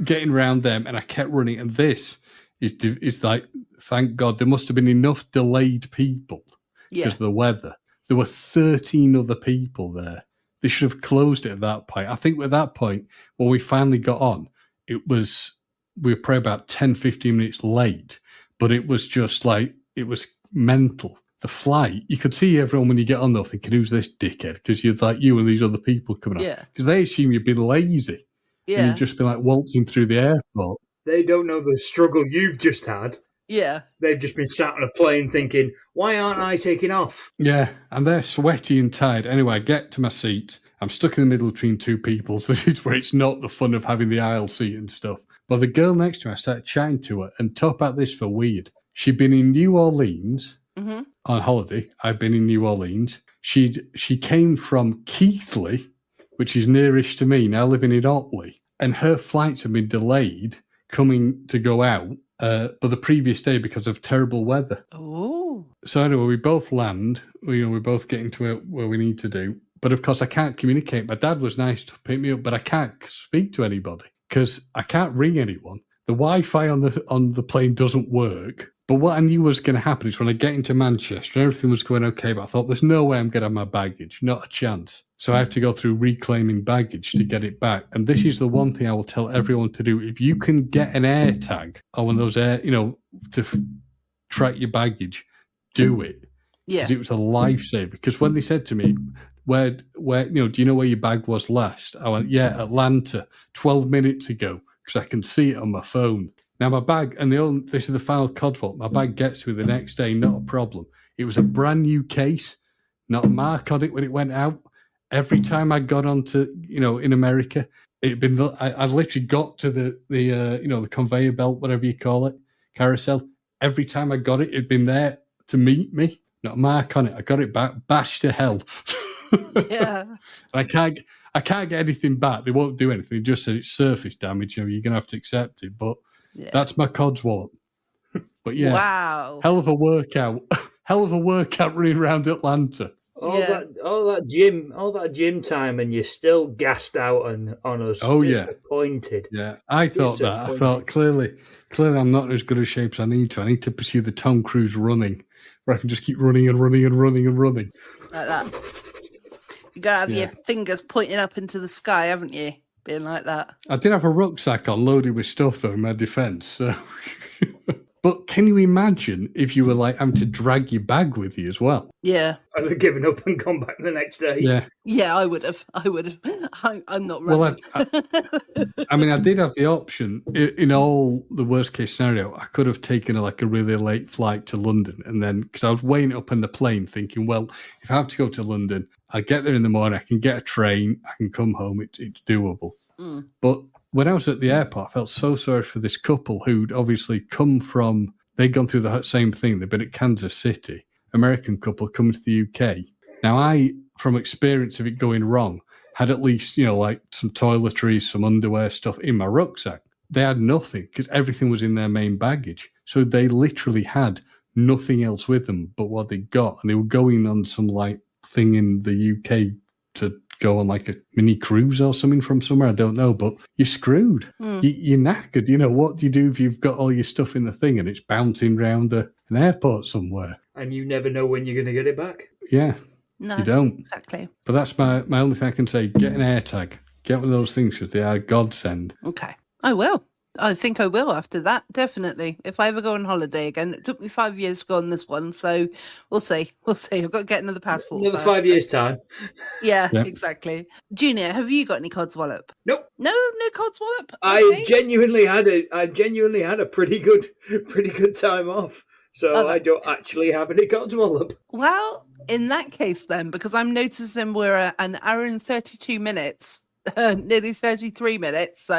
Speaker 2: getting around them, and I kept running. And this is like, thank God, there must have been enough delayed people because of the weather. There were 13 other people there. They should have closed it at that point. I think at that point, when we finally got on, we were probably about 10, 15 minutes late. But it was just like, it was mental. The flight, you could see everyone when you get on there thinking, who's this dickhead? Because you'd like you and these other people coming on.
Speaker 1: Yeah.
Speaker 2: Because they assume you've been lazy.
Speaker 1: Yeah.
Speaker 2: And you've just been like waltzing through the airport.
Speaker 3: They don't know the struggle you've just had.
Speaker 1: Yeah.
Speaker 3: They've just been sat on a plane thinking, why aren't I taking off?
Speaker 2: Yeah. And they're sweaty and tired. Anyway, I get to my seat. I'm stuck in the middle between two people. So this is where it's not the fun of having the aisle seat and stuff. But the girl next to me, I started chatting to her and talk about this for weird. She'd been in New Orleans on holiday. I've been in New Orleans. She came from Keighley, which is nearest to me, now living in Otley. And her flights have been delayed coming to go out but the previous day because of terrible weather.
Speaker 1: Oh.
Speaker 2: So anyway, we both land. We're both getting to where we need to do. But of course, I can't communicate. My dad was nice to pick me up, but I can't speak to anybody because I can't ring anyone. The Wi-Fi on the plane doesn't work. But what I knew was going to happen is when I get into Manchester, everything was going okay, but I thought, there's no way I'm going to have my baggage. Not a chance. So I have to go through reclaiming baggage to get it back. And this is the one thing I will tell everyone to do. If you can get an air tag or one of those to track your baggage, do it.
Speaker 1: Yeah.
Speaker 2: Because it was a lifesaver. Because when they said to me, where, do you know where your bag was last? I went, yeah, Atlanta, 12 minutes ago, because I can see it on my phone. Now my bag, and this is the final Codswallop, my bag gets me the next day, not a problem. It was a brand new case, not a mark on it when it went out. Every time I got onto, in America, I literally got to the conveyor belt, whatever you call it, carousel. Every time I got it, it'd been there to meet me, not a mark on it. I got it back, bashed to hell.
Speaker 1: Yeah.
Speaker 2: I can't get anything back. They won't do anything. They just said it's surface damage. You're gonna have to accept it. But that's my Codswallop. But yeah,
Speaker 1: wow,
Speaker 2: hell of a workout. Hell of a workout running around Atlanta.
Speaker 3: All that gym time, and you're still gassed out on us.
Speaker 2: Oh,
Speaker 3: disappointed.
Speaker 2: Yeah, I thought that. I thought clearly I'm not in as good a shape as I need to. I need to pursue the Tom Cruise running, where I can just keep running and running and running and running.
Speaker 1: Like that. You gotta have your fingers pointing up into the sky, haven't you? Being like that.
Speaker 2: I did have a rucksack on loaded with stuff, though, in my defence. So. But can you imagine if you were like having to drag your bag with you as well?
Speaker 1: Yeah.
Speaker 3: I'd have given up and gone back the next day.
Speaker 1: Yeah, I would have. I'm not running.
Speaker 2: Well, I did have the option. In all the worst case scenario, I could have taken a really late flight to London. And then, because I was weighing up on the plane thinking, well, if I have to go to London, I get there in the morning, I can get a train, I can come home, it's doable. Mm. But when I was at the airport, I felt so sorry for this couple who'd obviously they'd gone through the same thing. They'd been at Kansas City, American couple coming to the UK. Now, I, from experience of it going wrong, had at least, some toiletries, some underwear, stuff in my rucksack. They had nothing because everything was in their main baggage. So they literally had nothing else with them but what they got. And they were going on some thing in the UK to go on a mini cruise or something from somewhere, I don't know, but you're screwed. You're knackered. What do you do if you've got all your stuff in the thing and it's bouncing around an airport somewhere?
Speaker 3: And you never know when you're going to get it back.
Speaker 2: Yeah,
Speaker 1: no,
Speaker 2: you don't.
Speaker 1: Exactly.
Speaker 2: But that's my only thing I can say. Get an AirTag. Get one of those things because they are godsend.
Speaker 1: Okay, I will. I think I will after that, definitely. If I ever go on holiday again. It took me 5 years to go on this one, so we'll see. I've got to get another passport.
Speaker 3: Another 5 years' time.
Speaker 1: Yeah, exactly. Junior, have you got any Codswallop?
Speaker 3: Nope.
Speaker 1: No Codswallop? Okay.
Speaker 3: I genuinely had a pretty good time off. So I don't actually have any Codswallop.
Speaker 1: Well, in that case then, because I'm noticing we're at an hour and 32 minutes. Nearly 33 minutes, so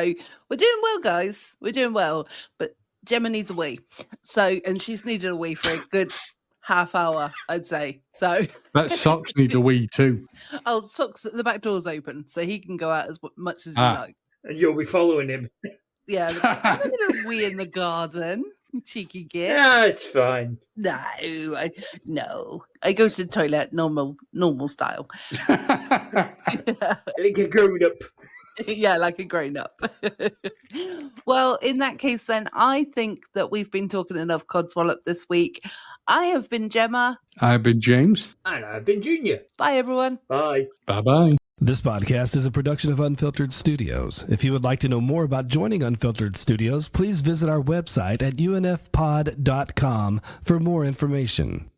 Speaker 1: we're doing well, guys. We're doing well, but Gemma needs a wee, and she's needed a wee for a good half hour, I'd say. So
Speaker 2: that Socks needs a wee too.
Speaker 1: Oh, Socks, the back door's open, so he can go out as much as he likes.
Speaker 3: And you'll be following him.
Speaker 1: Yeah, I'm gonna wee in the garden. Cheeky git.
Speaker 3: Yeah, it's fine.
Speaker 1: No, I go to the toilet normal style.
Speaker 3: Like a grown up.
Speaker 1: Yeah, like a grown up. Well, in that case, then I think that we've been talking enough Codswallop this week. I have been Gemma.
Speaker 2: I have been James.
Speaker 3: And I've been Junior.
Speaker 1: Bye, everyone.
Speaker 3: Bye.
Speaker 2: Bye.
Speaker 4: This podcast is a production of Unfiltered Studios. If you would like to know more about joining Unfiltered Studios, please visit our website at unfpod.com for more information.